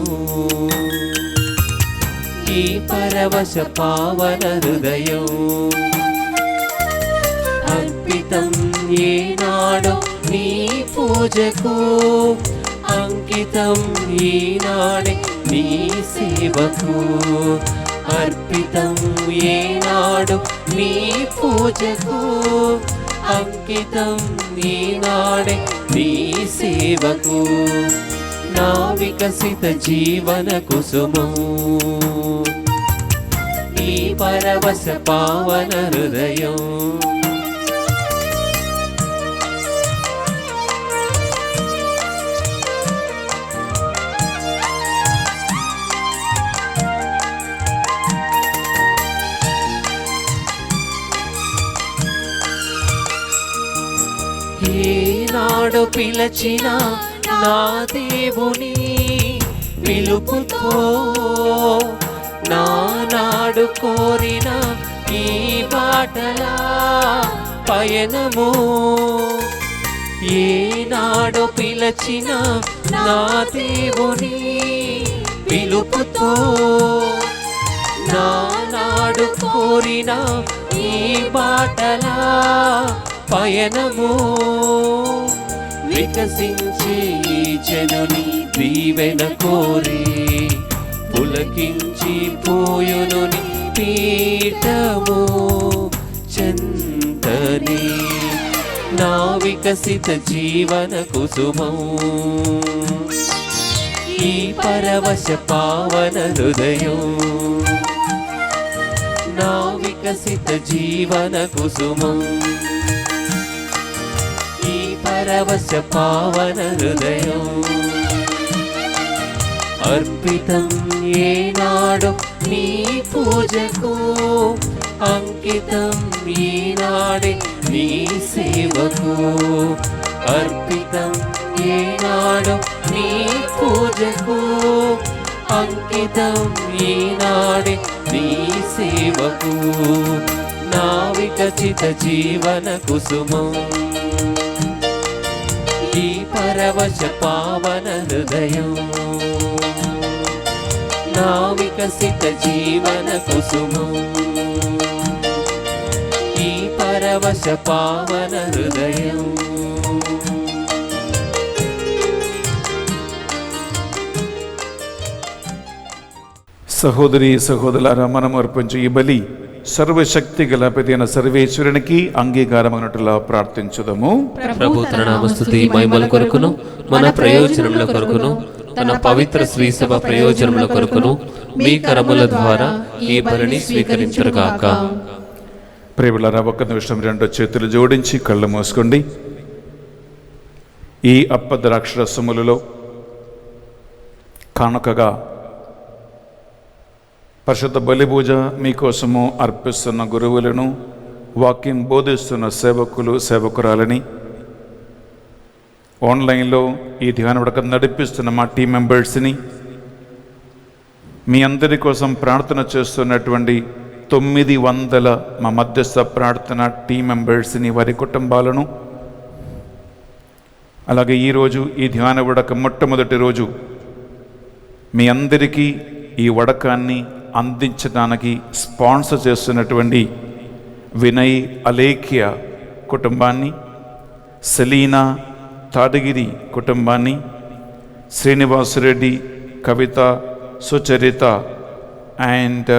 S3: ఈ పరవశ పావన హృదయం. అర్పితం ఏనాడో నీ పూజకు, అంకితం ఈనాడే నీ సేవకు. అర్పితం ఏనాడు నీ పూజకు, అంకితం ఈనాడే నీ సేవకు. నా వికసిత జీవన కుసుమో, ఈ పరవశ పావన హృదయం. ఏనాడు పిలచిన నా దేవుని పిలుపుతో, నానాడు కోరిన ఈ బాటలా పయనము. ఏనాడు పిలచిన నా దేవుని పిలుపుతో, నానాడు కోరిన ఈ బాటలా పయనము. వికసించే ఈ జనుని దీవెన కోరి, పులకించి పోయును నీ పీఠము చెంతని. నా వికసిత జీవన కుసుమం, ఈ పరవశ పావన హృదయం. నా వికసిత జీవన కుసుమం, ఈ పరవశ పావన హృదయం. అర్పితం ఏనాడు నీ పూజకు, అంకితం ఈనాడే నీ సేవకు. అర్పితం ఏనాడు నీ పూజకు, అంకితం ఈనాడే నీ సేవకు. నా వికసిత జీవన కుసుమం, ఈ పరవశ పావన హృదయం. నా వికసిత జీవన కుసుమం, ఈ పరవశ పావన హృదయం.
S2: సహోదరి సహోదరులారా, మనం అర్పించే ఈ బలి సర్వశక్తి గల పెదైన సర్వేశ్వరునికి అంగీకారమైనట్లుగా ప్రార్థించుదము.
S3: ప్రభు తన నామస్తుతి మహిమల కొరకును, మన ప్రయోజనముల కొరకును, తన పవిత్ర శ్రీ సభ ప్రయోజనముల కొరకును మీ కరముల ద్వారా ఈ బలిని స్వీకరించుగాక.
S2: ప్రేమలారా, ఒక్క నిమిషం రెండు చేతులు జోడించి కళ్ళు మూసుకోండి. ఈ అప్పద్రాక్షరసములలో కానుకగా పరిశుద్ధ బలిపూజ మీకోసము అర్పిస్తున్న గురువులను, వాక్యం బోధిస్తున్న సేవకులు సేవకురాలని, ఆన్లైన్లో ఈ ధ్యాన విడక నడిపిస్తున్న మా టీం మెంబర్స్ని, మీ అందరి కోసం ప్రార్థన చేస్తున్నటువంటి 900 మా మధ్యస్థ ప్రార్థన టీం మెంబర్స్ని, వారి కుటుంబాలను, అలాగే ఈరోజు ఈ ధ్యాన విడక మొట్టమొదటి రోజు మీ అందరికీ ఈ వడకాన్ని అందించడానికి స్పాన్సర్ చేస్తున్నటువంటి వినయ్ అలేఖ్య కుటుంబాన్ని, సెలీనా తాడగిరి కుటుంబాన్ని, శ్రీనివాసరెడ్డి, కవిత సుచరిత అండ్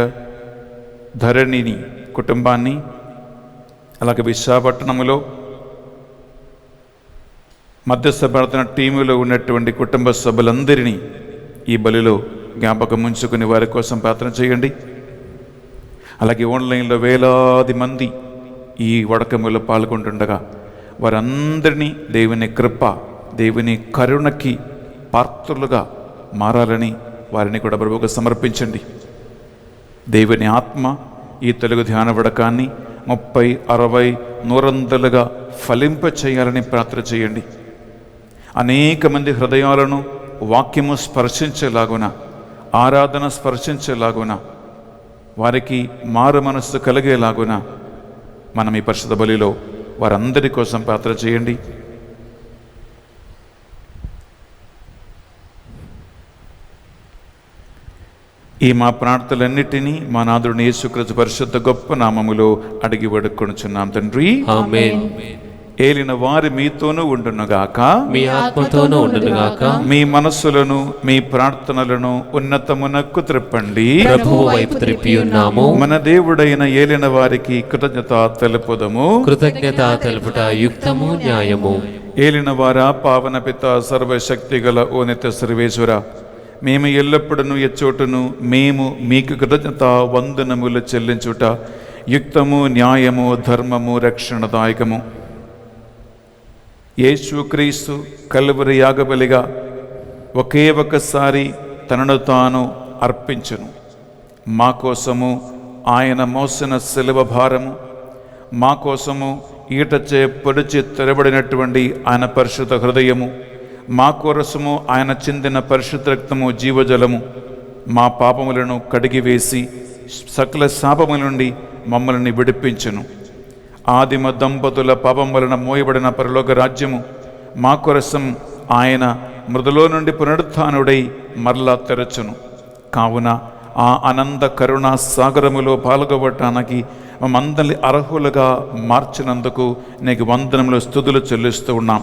S2: ధరణిని కుటుంబాన్ని, అలాగే విశాఖపట్నంలో మధ్యస్థ ప్రార్థన టీములో ఉన్నటువంటి కుటుంబ సభ్యులందరినీ ఈ బలిలో జ్ఞాపకం ఉంచుకుని వారి కోసం ప్రార్థన చేయండి. అలాగే ఆన్లైన్లో వేలాది మంది ఈ వడకములో పాల్గొంటుండగా వారందరినీ దేవుని కృప, దేవుని కరుణకి పాత్రులుగా మారాలని వారిని కూడా ప్రభువుకు సమర్పించండి. దేవుని ఆత్మ ఈ తెలుగు ధ్యాన వడకాన్ని 30, 60, 100లుగా ఫలింప చేయాలని ప్రార్థన చేయండి. అనేక మంది హృదయాలను వాక్యము స్పర్శించేలాగున, ఆరాధన స్పర్శించేలాగున, వారికి మారు మనస్సు కలిగేలాగున మనం ఈ పరిశుద్ధ బలిలో వారందరి కోసం ప్రార్థన చేయండి. ఈ మా ప్రార్థనలన్నిటినీ మా నాథుని యేసుక్రీస్తు పరిశుద్ధ గొప్ప నామములో అడిగి వేడుకొనుచున్నాం తండ్రి,
S3: ఆమేన్.
S2: ఏలిన వారి మీతోనూ ఉండునుగాక,
S3: మీ ఆత్మతోనూ ఉండునుగాక.
S2: మీ మనస్సులను మీ ప్రార్థనలను ఉన్నతమునకు త్రిప్పండి.
S3: ప్రభువు వైపు త్రిప్పి ఉన్నాము.
S2: మన దేవుడైన ఏలిన వారికి కృతజ్ఞత తెలుపుదము.
S3: కృతజ్ఞత తెలుపుట యుక్తము, న్యాయము.
S2: ఏలిన వారా, పావన పిత, సర్వశక్తి గల ఓ నిత్య సర్వేశ్వర, మేము ఎల్లప్పుడూ ఎచ్చోటును మేము మీకు కృతజ్ఞత వందనములు చెల్లించుట యుక్తము, న్యాయము, ధర్మము, రక్షణదాయకము. యేసుక్రీస్తు కల్వరి యాగబలిగా ఒకే ఒకసారి తనను తాను అర్పించును. మా కోసము ఆయన మోసిన శిలువ భారము, మా కోసము ఈటచే పొడిచి తెరబడినటువంటి ఆయన పరిశుద్ధ హృదయము, మా కోరసము ఆయన చిందిన పరిశుద్ధ రక్తము జీవజలము మా పాపములను కడిగివేసి సకల శాపముల నుండి మమ్మల్ని విడిపించును. ఆదిమ దంపతుల పాపం వలన మోయబడిన పరలోక రాజ్యము మా కొరసం ఆయన మృదులో నుండి పునరుత్థానుడై మరలా తెరచును. కావున ఆ అనంత కరుణా సాగరములో పాల్గొవటానికి మమ్మందరి అర్హులుగా మార్చినందుకు నీకు వందనములు స్తుతులు చెల్లిస్తూ ఉన్నాం.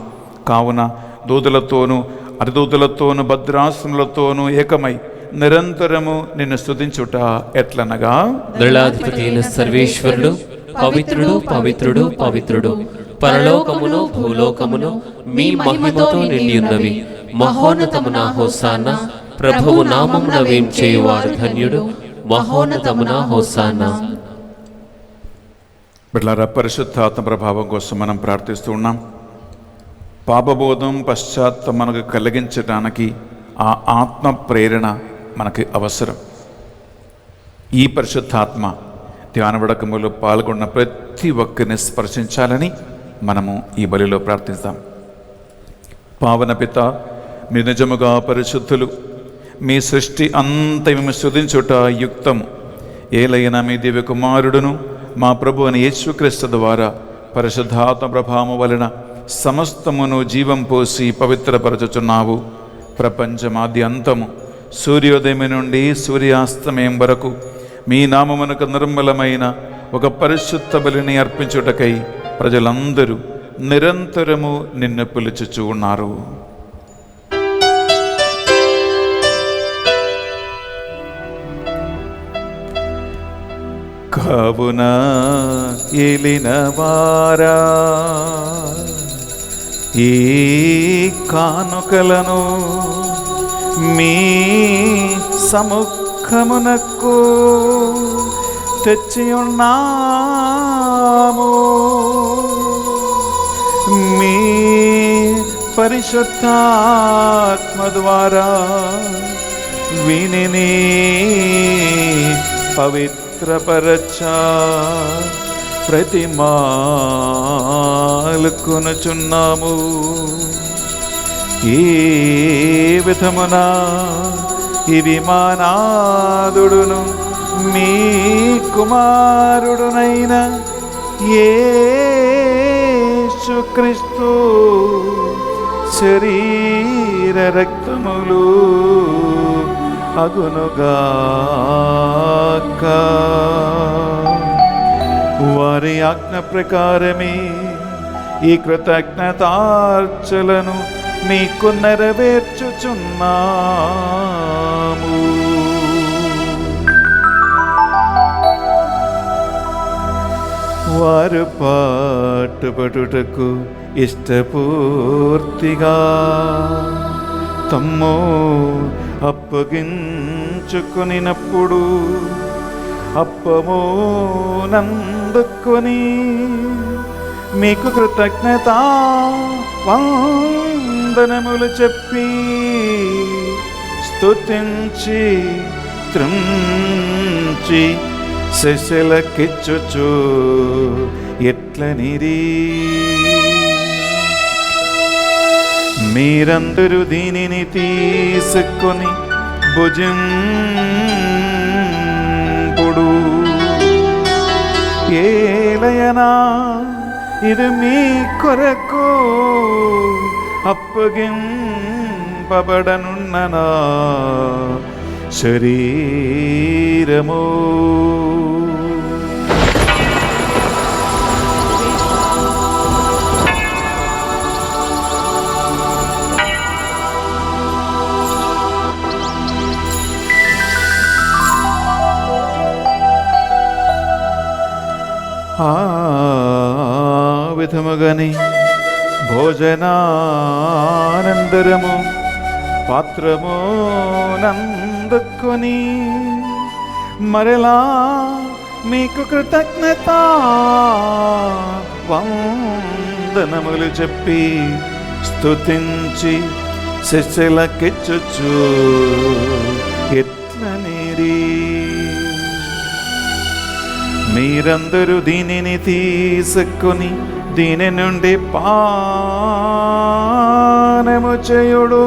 S2: కావున దూతలతోనూ అధిదూతలతోనూ భద్రాసనులతోనూ ఏకమై నిరంతరము నిన్ను స్తుతించుట ఎట్లనగా,
S3: దళాధిపతి అయిన సర్వేశ్వరుడు పవిత్రుడు, పవిత్రుడు, పవిత్రుడు, పరలోకమును భూలోకమును మీ మహిమతో నిండి ఉన్నవి. మహోన్నతమున హోసానా. ప్రభువు నామమున వేంచేయువాడు ధన్యుడు. మహోన్నతమున హోసానా.
S2: బిడ్డలారా, పరిశుద్ధాత్మ ప్రభావం కోసం మనం ప్రార్థిస్తూ ఉన్నాం. పాపబోధం, పశ్చాత్తాపం మనకు కలిగించడానికి ఆ ఆత్మ ప్రేరణ మనకి అవసరం. ఈ పరిశుద్ధాత్మ ధ్యాన వడకములో పాల్గొన్న ప్రతి ఒక్కరిని స్పర్శించాలని మనము ఈ బలిలో ప్రార్థిస్తాం. పావన పిత, మీ నిజముగా పరిశుద్ధులు, మీ సృష్టి అంత మేము స్తుతించుట యుక్తము. ఏలైనా మీ దివ్య కుమారుడును మా ప్రభు అని యేసుక్రీస్తు ద్వారా పరిశుద్ధాత్మ ప్రభావము వలన సమస్తమును జీవం పోసి పవిత్రపరచుచున్నావు. ప్రపంచమాది అంతము సూర్యోదయం నుండి సూర్యాస్తమయం వరకు మీ నామమునకు నిర్మలమైన ఒక పరిశుద్ధ బలిని అర్పించుటకై ప్రజలందరూ నిరంతరము నిన్ను పిలుచుచూ ఉన్నారు. కావున ఏలిన వారా, ఈ కానుకలను మీ సముఖమునకు తెచ్చి ఉన్నాము. మీ పరిశుద్ధాత్మ ద్వారా వీనిని పవిత్రపరచా ప్రతిమాలుకొనుచున్నాము. ఈ విధమున ఇవి మా నాథుడును మీ కుమారుడునైన యేసుక్రీస్తు శరీర రక్తములు అగునుగాక. వారి ఆజ్ఞ ప్రకారమే ఈ కృతజ్ఞతార్చలను మీకు నెరవేర్చుచున్నాము. వారు పాటుపడుటకు ఇష్టపూర్తిగా తమ్ము అప్పగించుకొనినప్పుడు అప్పము నందుకొని మీకు కృతజ్ఞత వందనములు చెప్పి స్తుతించి త్రుంచి శిష్యులకిచ్చుచు ఎట్లనిరి, మీరందరూ దీనిని తీసుకొని భుజింపుడు, ఏలయనా ఇది మీ కొరకు అప్పగింపబడనున్న నా శరీరము. ఆ విధముగాని భోజనానందరము పాత్రము నందుకొని మరలా మీకు కృతజ్ఞత వందనములు చెప్పి స్తుతించి శిష్యులకిచ్చుచు ఎట్లనిరి, మీరందరూ దీనిని తీసుకొని దీని నుండి పానము చేయుడు,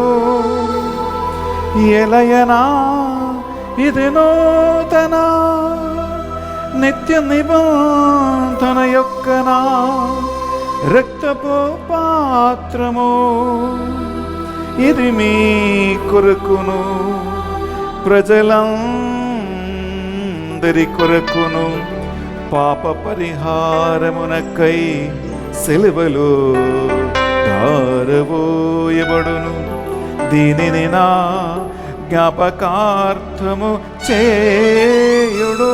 S2: ఎలయనా ఇది నూతన నిత్య నిబంధన యొక్క నా రక్తపు పాత్రము, ఇది మీ కొరకును ప్రజలందరి కొరకును పాప పరిహారమునకై సిలువలో ధారవోయబడును, దీనిని నా జ్ఞాపకార్థము చేయుడు.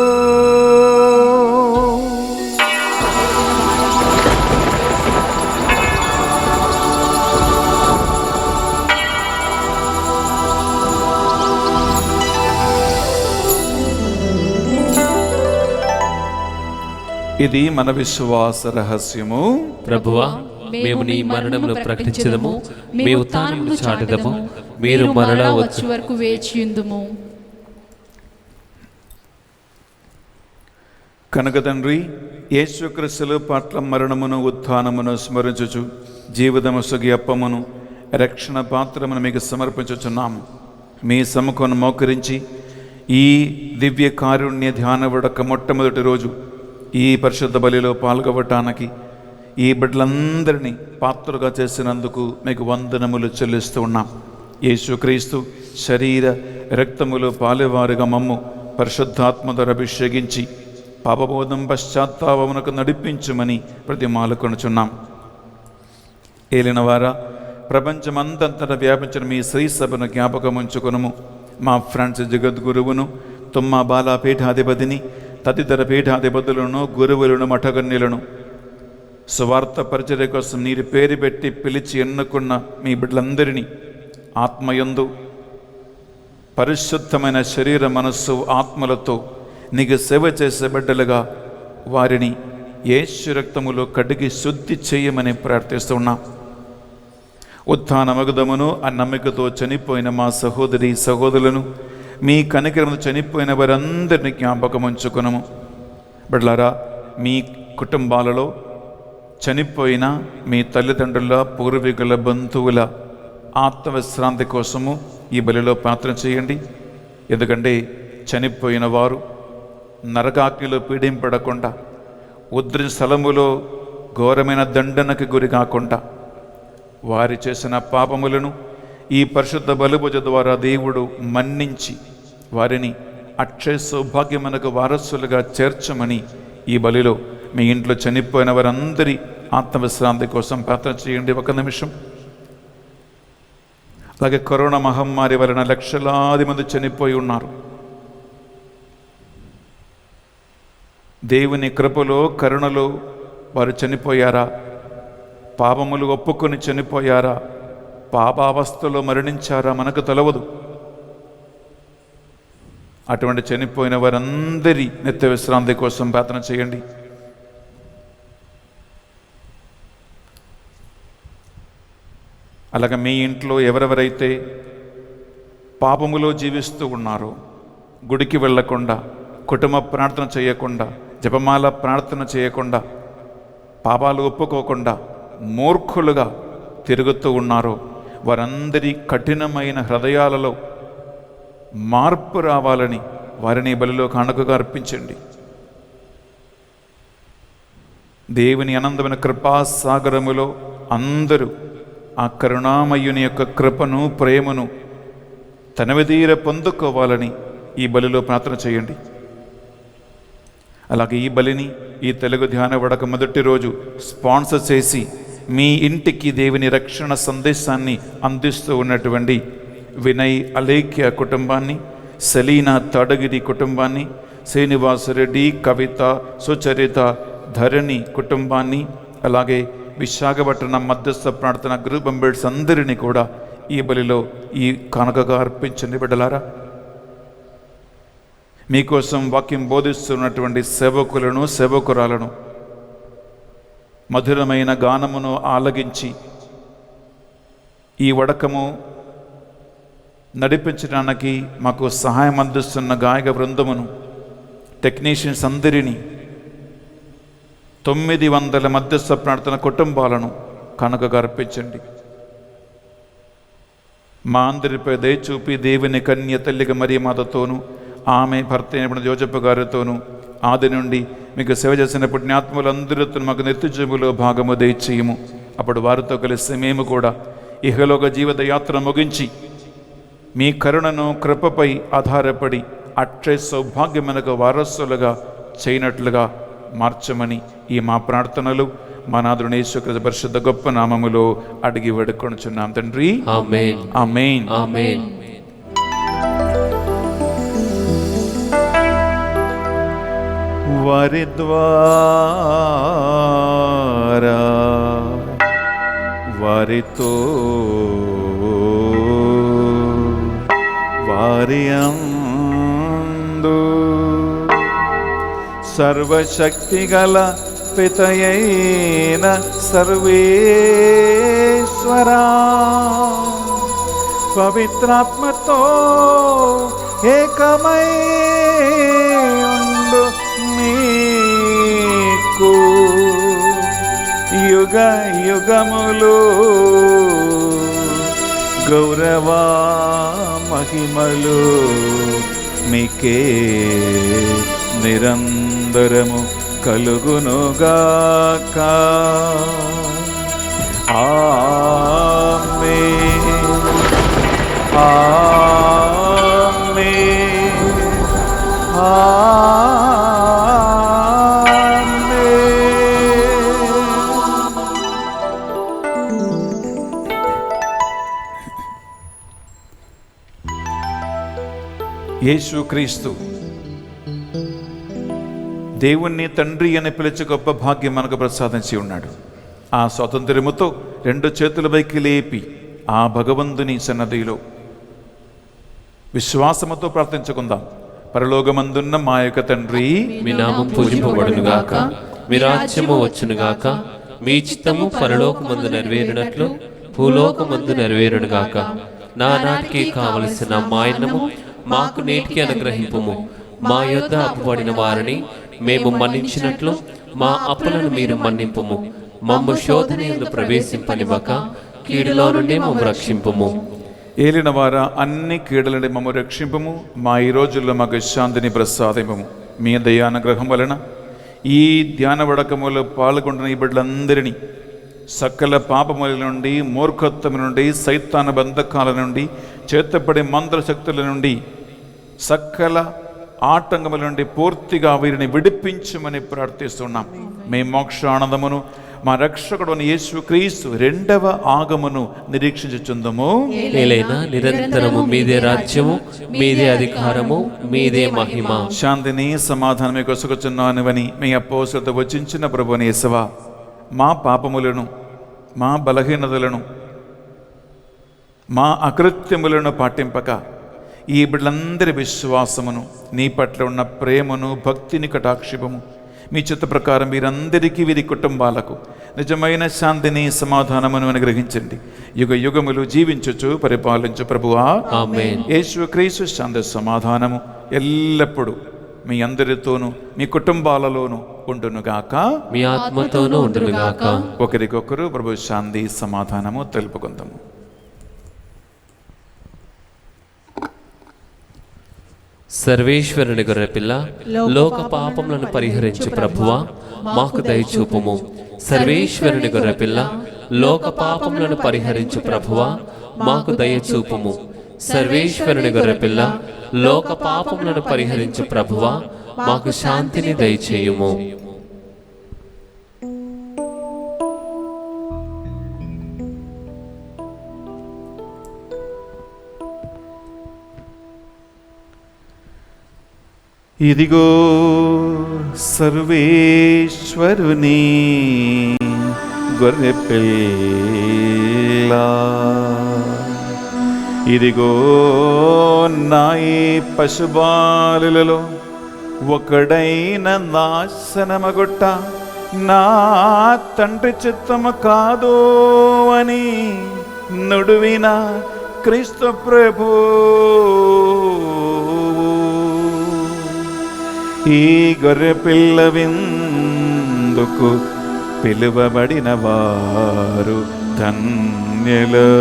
S2: ఇది మన విశ్వాస రహస్యము.
S3: ప్రభువా, మేము నీ మరణమును ప్రకటించదము, మీ ఉత్థానమును చాటెదము, మీరు మరలా వచ్చే
S5: వరకు వేచియుందుము.
S2: కనుక తండ్రి, యేసుక్రీస్తు పట్ల మరణమును ఉత్థానమును స్మరించుచు జీవితము సొగి అప్పమును రక్షణ పాత్రమును మీకు సమర్పించుచున్నాము. మీ సముఖమును మోకరించి ఈ దివ్య కారుణ్య ధ్యాన వడక మొట్టమొదటి రోజు ఈ పరిశుద్ధ బలిలో పాల్గొవటానికి ఈ బిడ్డలందరినీ పాత్రగా చేసినందుకు మీకు వందనములు చెల్లిస్తూ ఉన్నాం. యేసుక్రీస్తు శరీర రక్తములు పాలెవారుగా మమ్ము పరిశుద్ధాత్మ ద్వారా అభిషేకించి పాపబోధం పశ్చాత్తాపమునకు నడిపించుమని ప్రతిమాలుకొనుచున్నాం. ఏలినవారా, ప్రపంచమంతంతటా వ్యాపించిన మీ శ్రీ సభను జ్ఞాపకం ఉంచుకొనుము. మా ఫ్రాన్సిస్ జగద్గురువును, తుమ్మా బాలా పీఠాధిపతిని, తదితర పీఠాధిపతులను, గురువులను, మఠగన్యులను స్వార్థ పరిచర్య కోసం నీరు పేరు పెట్టి పిలిచి ఎన్నుకున్న మీ బిడ్డలందరినీ ఆత్మయందు పరిశుద్ధమైన శరీర మనస్సు ఆత్మలతో నీకు సేవ చేసే బిడ్డలుగా వారిని యేసు రక్తములో కడిగి శుద్ధి చేయమని ప్రార్థిస్తున్నాం. ఉత్థాన మగుదమును ఆ నమ్మికతో చనిపోయిన మా సహోదరి సహోదరులను, మీ కనికరమును చనిపోయిన వారందరినీ జ్ఞాపకం ఉంచుకునము. బిడ్డలారా, మీ కుటుంబాలలో చనిపోయిన మీ తల్లిదండ్రుల, పూర్వీకుల, బంధువుల ఆత్మవిశ్రాంతి కోసము ఈ బలిలో ప్రార్థన చేయండి. ఎందుకంటే చనిపోయిన వారు నరకాగ్నిలో పీడింపడకుండా, ఉద్రి స్థలములో ఘోరమైన దండనకు గురి కాకుండా వారి చేసిన పాపములను ఈ పరిశుద్ధ బలిభుజ ద్వారా దేవుడు మన్నించి వారిని అక్షయ సౌభాగ్యమునకు వారసులుగా చేర్చమని ఈ బలిలో మీ ఇంట్లో చనిపోయిన వారందరి ఆత్మవిశ్రాంతి కోసం ప్రార్థన చేయండి. ఒక నిమిషం. అలాగే కరోనా మహమ్మారి వలన లక్షలాది మంది చనిపోయి ఉన్నారు. దేవుని కృపలో కరుణలో వారు చనిపోయారా? పాపములు ఒప్పుకొని చనిపోయారా? పాపావస్థలో మరణించారా? మనకు తెలవదు. అటువంటి చనిపోయిన వారందరి నిత్య విశ్రాంతి కోసం ప్రార్థన చేయండి. అలాగే మీ ఇంట్లో ఎవరెవరైతే పాపములో జీవిస్తూ ఉన్నారో, గుడికి వెళ్ళకుండా, కుటుంబ ప్రార్థన చేయకుండా, జపమాల ప్రార్థన చేయకుండా, పాపాలు ఒప్పుకోకుండా మూర్ఖులుగా తిరుగుతూ ఉన్నారో, వారందరి కఠినమైన హృదయాలలో మార్పు రావాలని వారిని బలిలో కానుకగా అర్పించండి. దేవుని అనందమైన కృపాసాగరములో అందరూ ఆ కరుణామయుని యొక్క కృపను, ప్రేమను తనవిధీర పొందుకోవాలని ఈ బలిలో ప్రార్థన చేయండి. అలాగే ఈ బలిని ఈ తెలుగు ధ్యాన వడక మొదటి రోజు స్పాన్సర్ చేసి మీ ఇంటికి దేవుని రక్షణ సందేశాన్ని అందిస్తూ ఉన్నటువంటి వినయ్ అలేఖ్య కుటుంబాన్ని, సెలీనా తడగిరి కుటుంబాన్ని, శ్రీనివాసరెడ్డి, కవిత, సుచరిత, ధరణి కుటుంబాన్ని, అలాగే విశాఖపట్నం మధ్యస్థ ప్రార్థన గ్రూప్ మెంబర్స్ అందరినీ కూడా ఈ బలిలో ఈ కానుకగా అర్పించండి. బిడ్డలారా, మీకోసం వాక్యం బోధిస్తున్నటువంటి సేవకులను, సేవకురాలను మధురమైన గానమును ఆలగించి ఈ వడకము నడిపించడానికి మాకు సహాయం అందిస్తున్న గాయక బృందమును, టెక్నీషియన్స్ అందరినీ, 900 మధ్యస్థ ప్రార్థన కుటుంబాలను కనుకగా అర్పించండి. మా అందరిపై దయ చూపి దేవుని కన్య తల్లిగా మరియమాతతోనూ, ఆమె భర్త అయిన జోజప్ప గారితోనూ, ఆది నుండి మీకు సేవ చేసిన పుణ్యాత్ములందరితో మాకు నిత్యజీవులో భాగము దయచేయము. అప్పుడు వారితో కలిసి మేము కూడా ఇహలోక జీవిత యాత్ర ముగించి మీ కరుణను, కృపపై ఆధారపడి అక్షయ సౌభాగ్యమునకు వారసులుగా చేయనట్లుగా మార్చమని ఈ మా ప్రార్థనలు మా నాథుని యేసుక్రీస్తు పరిశుద్ధ గొప్ప నామములో అడిగి వేడుకొనుచున్నాం తండ్రి.
S3: ఆమేన్.
S2: ఆమేన్.
S3: ఆమేన్.
S2: వారి ద్వారా, వారితో, వారి అందు సర్వశక్తిగల పితయైన సర్వేశ్వరా, పవిత్రాత్మతో ఏకమై ఉండు మీకు యుగ యుగములు గౌరవ మహిమలు మీకే నిరంతరము కలుగునుగాక. ఆమేన్. ఆమేన్. యేసుక్రీస్తు దేవుణ్ణి తండ్రి అని పిలిచే గొప్ప భాగ్యం మనకు ప్రసాదించి ఉన్నాడు. ఆ స్వాతంత్ర్యముతో 2 చేతుల పైకి లేపి ఆ భగవంతుని సన్నదిలో విశ్వాసముతో ప్రార్థించుకుందాం. పరలోకమందున్న మా యొక్క తండ్రి,
S3: మీ నామం పూజింపబడునుగాక, మీ రాజ్యము వచ్చునుగాక, మీ చిత్తము పరలోకమందు నెరవేరునట్లు భూలోకమందు నెరవేరునుగాక. నానాటికి కావలసిన మా అన్నము మాకు నేటికి అనుగ్రహింపుము. మా యొద్ద అప్పుబడిన వారిని మేము మన్నించినట్లు మా అప్పులను మీరు మన్నింపుము. మమ్ము శోధనయందు ప్రవేశింపనివ్వక కీడులో నుండి మమ్ము రక్షింపుము.
S2: ఏలిన వారా, అన్ని కీడుల నుండి మమ్ము రక్షింపము. మా ఈ రోజుల్లో మాకు శాంతిని ప్రసాదింపము. మీ దయానుగ్రహం వలన ఈ ధ్యాన వడకములో పాల్గొంటున్న ఈ బిడ్డలందరినీ సకల పాపముల నుండి, మూర్ఖత్వం నుండి, సైతాన బంధకాల నుండి, చేతపడే మంత్రశక్తుల నుండి, సకల ఆటంకముల నుండి పూర్తిగా వీరిని విడిపించమని ప్రార్థిస్తున్నాం. మీ మోక్ష ఆనందమును మా రక్షకుడు యేసు క్రీస్తు రెండవ ఆగమును నిరీక్షించుచుందము.
S3: ఏలైనా నిరంతరము మీదే రాజ్యము, మీదే అధికారము, మీదే మహిమ.
S2: శాంతిని సమాధానమే కొసుకుచున్నానువని మీ అపోస్తలులతో వచించిన ప్రభువైన యేసయ్యా, మా పాపములను, మా బలహీనతలను, మా అకృత్యములను పాటింపక ఈ బిడ్డలందరి విశ్వాసమును, నీ పట్ల ఉన్న ప్రేమను, భక్తిని కటాక్షిపము మీ చిత్త ప్రకారం వీరందరికీ, వీరి కుటుంబాలకు నిజమైన శాంతిని సమాధానమును అనుగ్రహించండి. యుగ యుగములు జీవించుచు పరిపాలించు ప్రభువా,
S3: ఆమేన్.
S2: యేసు క్రీస్తు శాంతి సమాధానము ఎల్లప్పుడూ మీ అందరితోనూ మీ కుటుంబాలలోనూ ఉండునుగాక,
S3: మీ ఆత్మతోనూ ఉండునుగాక.
S2: ఒకరికొకరు ప్రభు శాంతి సమాధానము తెలుపుకుందాము.
S3: సర్వేశ్వరుని గొర్రెపిల్ల, లోక పాపములను పరిహరించు ప్రభువా, మాకు దయచూపుము. సర్వేశ్వరుని గొర్రెపిల్ల, లోక పాపములను పరిహరించు ప్రభువా, మాకు దయచూపుము. సర్వేశ్వరుని గొర్రెపిల్ల, లోక పాపములను పరిహరించు ప్రభువా, మాకు శాంతిని దయచేయుము.
S2: ఇదిగో సర్వేశ్వరుని గొర్రెపిల్ల, ఇదిగో నా ఈ పశుబాలులలో ఒకడైన నాశనమగొట్ట నా తండ్రి చిత్తము కాదు అని నుడివిన క్రీస్తు ప్రభు, ఈ గొర్రె పిల్ల విందుకు పిలువబడిన వారు ధన్యులరు.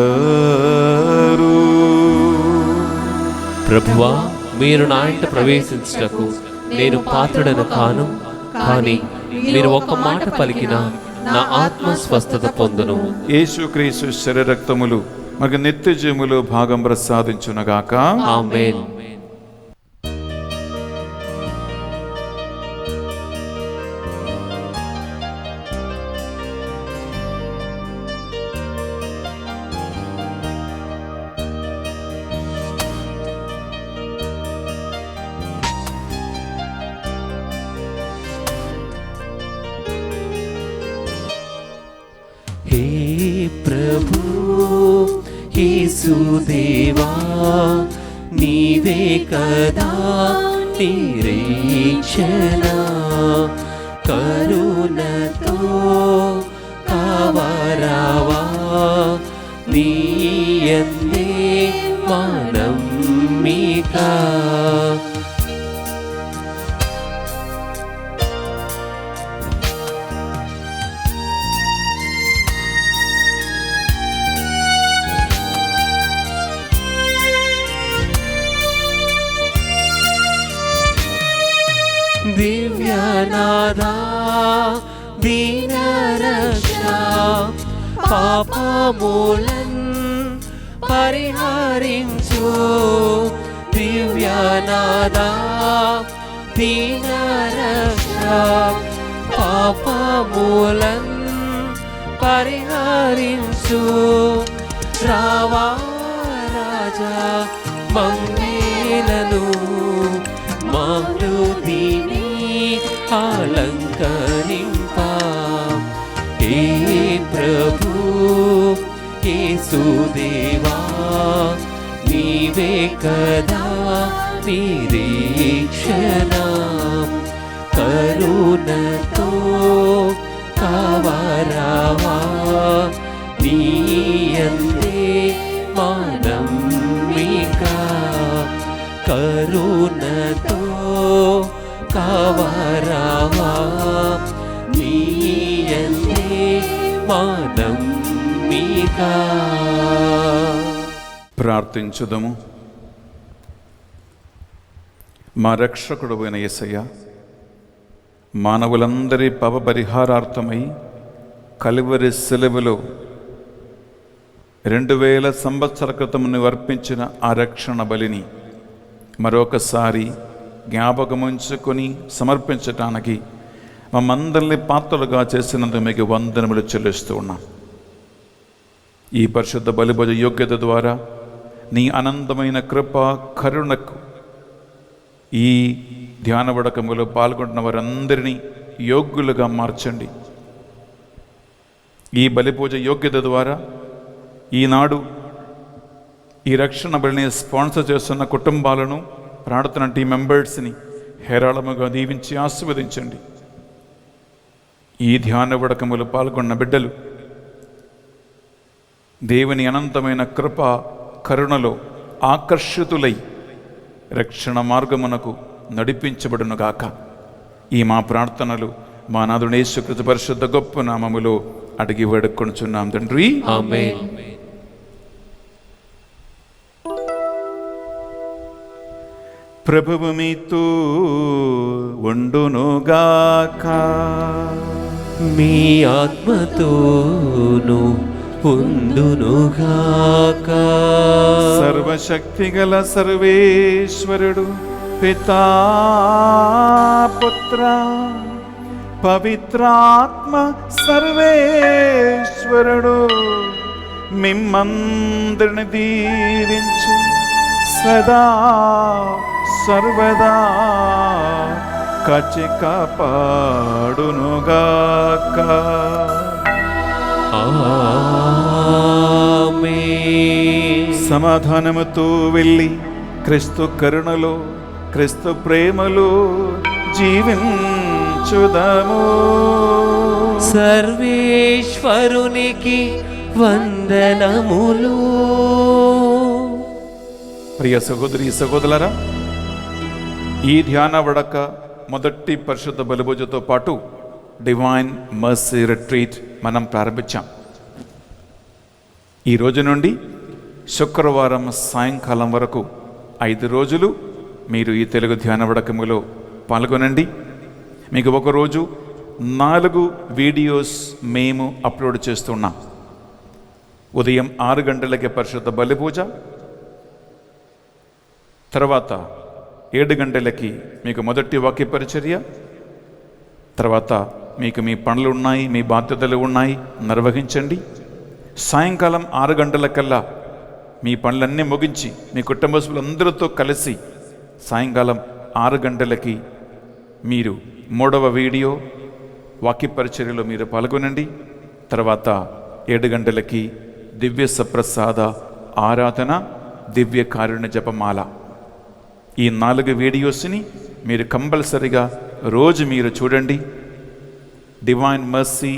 S3: ప్రభువా, మీరు నా ఇంట ప్రవేశించుటకు నేను పాత్రుడను కాను, కానీ మీరు ఒక్క మాట పలికినా నా ఆత్మ స్వస్థత పొందును.
S2: యేసుక్రీస్తు శరీరరక్తములు మనకు నిత్యజీవములో భాగం ప్రసాదించునగాక,
S3: ఆమేన్. हे प्रभु యేసుదేవా, నీవే కదా నిరీక్షణ, కరుణతో కావరావా, నీయందే నమ్మిక. దివ్యనాదా దీనరక్షా, పాపములన్ పరిహరించు. దివ్యనాదా దీనరక్షా, పాపములన్ పరిహరించు. రావా రాజా మంగళను మారుదిని అలంకరింప. ఏ ప్రభు యేసుదేవా, నీవే కదా నిరీక్షణ, కరుణతో కావరావా, నీయందే నమ్మిక. కరుణతో కావరావా, నీయందే నమ్మిక.
S2: ప్రార్థించుదము. మా రక్షకుడు అయిన యేసయ్య, మానవులందరి పాప పరిహారార్థమై కలువరి సెలవులో 2000 సంవత్సరాల క్రితం నువ్వు అర్పించిన ఆ రక్షణ బలిని మరొకసారి జ్ఞాపకముంచుకొని సమర్పించటానికి మమ్మందరినీ పాత్రలుగా చేసినందుకు మీకు వందనములు చెల్లిస్తూ ఉన్నాం. ఈ పరిశుద్ధ బలిభోజ యోగ్యత ద్వారా నీ అనంతమైన కృప కరుణకు ఈ ధ్యాన వడకములో పాల్గొంటున్న వారందరినీ యోగ్యులుగా మార్చండి. ఈ బలిపూజ యోగ్యత ద్వారా ఈనాడు ఈ రక్షణ బలిని స్పాన్సర్ చేస్తున్న కుటుంబాలను, ప్రార్థన టీం మెంబర్స్ని హేరాళముగా దీవించి ఆశీర్వదించండి. ఈ ధ్యాన వడకములు పాల్గొన్న బిడ్డలు దేవుని అనంతమైన కృప కరుణలో ఆకర్షితులై రక్షణ మార్గమునకు నడిపించబడునుగాక. ఈ మా ప్రార్థనలు మా నాథుని యేసుక్రీస్తు పరిశుద్ధ గొప్ప నామములో అడిగి వేడుకొనుచున్నాం తండ్రి,
S3: ఆమేన్.
S2: ప్రభువు మీతో ఉండునుగాక.
S3: మీ ఆత్మతోను ఉండునుగాక.
S2: సర్వశక్తిగల సర్వేశ్వరుడు పితా పుత్ర పవిత్రాత్మ సర్వేశ్వరుడు మిమ్మందరిని దీవించి సదా సర్వదా కాచి కాపాడునుగాక.
S3: ఆమేన్.
S2: సమాధానముతో వెళ్ళి క్రీస్తు కరుణలో క్రీస్తు ప్రేమలో జీవించుదాము.
S3: సర్వేశ్వరునికి వందనములు.
S2: ప్రియ సహోదరి సహోదరులారా, ఈ ధ్యాన వడక మొదటి పరిశుద్ధ బలిభోజతో పాటు డివైన్ మర్సీ రిట్రీట్ మనం ప్రారంభించాం. ఈ రోజు నుండి శుక్రవారం సాయంకాలం వరకు 5 రోజులు మీరు ఈ తెలుగు ధ్యాన వడకములో పాల్గొనండి. మీకు ఒకరోజు 4 వీడియోస్ మేము అప్లోడ్ చేస్తున్నాం. ఉదయం 6 గంటలకే పరిశుద్ధ బలిపూజ, తర్వాత 7 గంటలకి మీకు మొదటి వాక్య పరిచర్య, తర్వాత మీకు మీ పనులు ఉన్నాయి, మీ బాధ్యతలు ఉన్నాయి, నిర్వహించండి. సాయంకాలం 6 గంటలకల్లా మీ పనులన్నీ ముగించి మీ కుటుంబ సభ్యులందరితో కలిసి సాయంకాలం 6 గంటలకి మీరు 3వ వీడియో వాక్య పరిచర్యలో మీరు పాల్గొనండి. తర్వాత 7 గంటలకి దివ్య సప్రసాద ఆరాధన, దివ్య కారుణ్య జపమాల. ఈ 4 వీడియోస్ని మీరు కంపల్సరిగా రోజు మీరు చూడండి. డివైన్ మర్సీ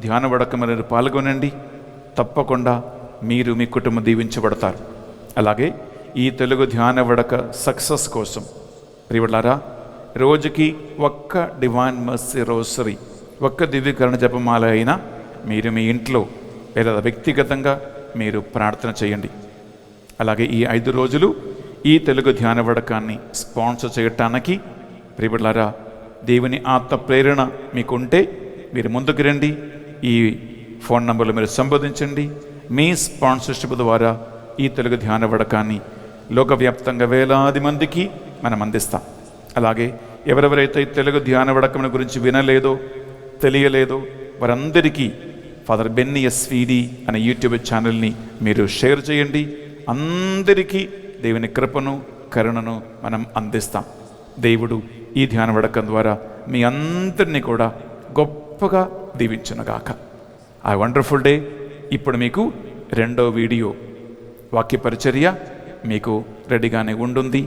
S2: ధ్యాన వడకములను పాల్గొనండి. తప్పకుండా మీరు మీ కుటుంబం దీవించబడతారు. అలాగే ఈ తెలుగు ధ్యాన వడక సక్సెస్ కోసం ప్రియులారా, రోజుకి ఒక్క డివైన్ మర్సీ రోసరీ, ఒక్క దివ్యకరణ జపమాల అయినా మీరు మీ ఇంట్లో లేదా వ్యక్తిగతంగా మీరు ప్రార్థన చేయండి. అలాగే ఈ 5 రోజులు ఈ తెలుగు ధ్యాన వడకాన్ని స్పాన్సర్ చేయటానికి ప్రియులారా, దేవుని ఆత్మ ప్రేరణ మీకుంటే మీరు ముందుకు రండి. ఈ ఫోన్ నంబర్లు మీరు సంబోధించండి. మీ స్పాన్సర్షిప్ ద్వారా ఈ తెలుగు ధ్యాన వడకాన్ని లోకవ్యాప్తంగా వేలాది మందికి మనం అందిస్తాం. అలాగే ఎవరెవరైతే తెలుగు ధ్యాన వడకం గురించి వినలేదో, తెలియలేదో వారందరికీ ఫాదర్ బెన్నీ ఎస్విడి అనే యూట్యూబ్ ఛానల్ని మీరు షేర్ చేయండి. అందరికీ దేవుని కృపను కరుణను మనం అందిస్తాం. దేవుడు ఈ ధ్యాన వడకం ద్వారా మీ అందరినీ కూడా గొప్పగా దీవించునుగాక. ఆ వండర్ఫుల్ డే. ఇప్పుడు మీకు 2వ వీడియో వాక్య పరిచర్య మీకు రెడీగానే ఉంటుంది.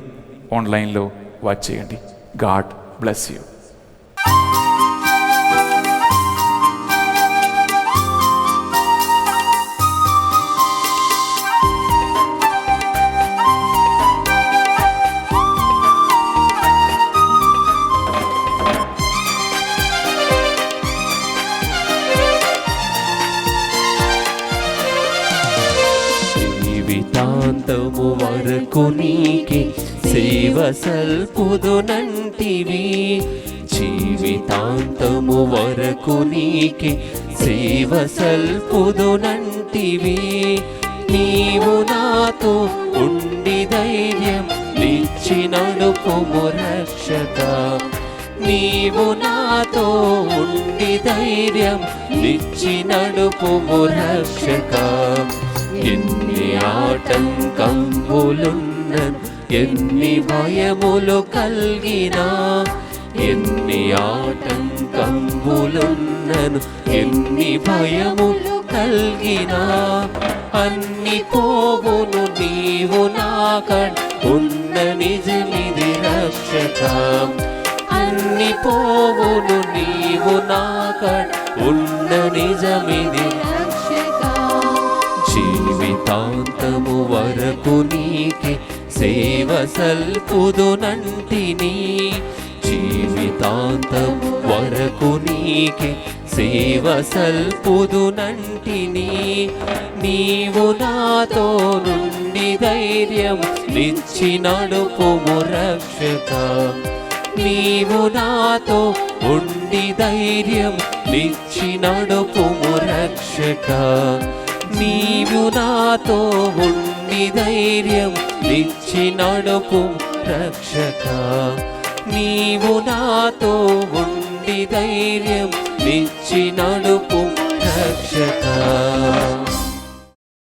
S2: ఆన్లైన్లో వాచ్ చేయండి. God bless you.
S3: జీవితాంతము వరకు నీకే సేవ సల్పుదునంటివి. జీవితాంతము వరకు నీకే సేవ సల్పుదునంటివి. నీవు నాతో ఉండి ధైర్యం నిచ్చి నడుపుము రక్షక. నీవు నాతో ఉండి ధైర్యం నిచ్చి నడుపుము రక్షక. ఎన్ని ఆటంకములున్నను, ఎన్ని భయములు కలిగినా, ఎన్ని ఆటంకములున్నను, ఎన్ని భయములు కలిగినా, అన్ని పోవును నీవు నాకడ ఉన్న నిజమిది రక్షక. అన్ని పోవును నీవు నాకడ ఉన్న నిజమిది రక్షక. జీవితాంతము వరకు నీకే సేవ సల్పుదునంటిని, జీవితాంతము వరకు నీకే సేవ సల్పుదునంటిని. నీవు నాతో నుండి ధైర్యం నిచ్చి నడుపుము రక్షక. నీవు నాతో ఉండి ధైర్యం నిచ్చి నడుపుము రక్షక. నీవు నాతో ఉండి ధైర్యం నిచ్చి నడుపుము రక్షక. నీవు నాతో ఉండి ధైర్యం నిచ్చి నడుపుము రక్షక.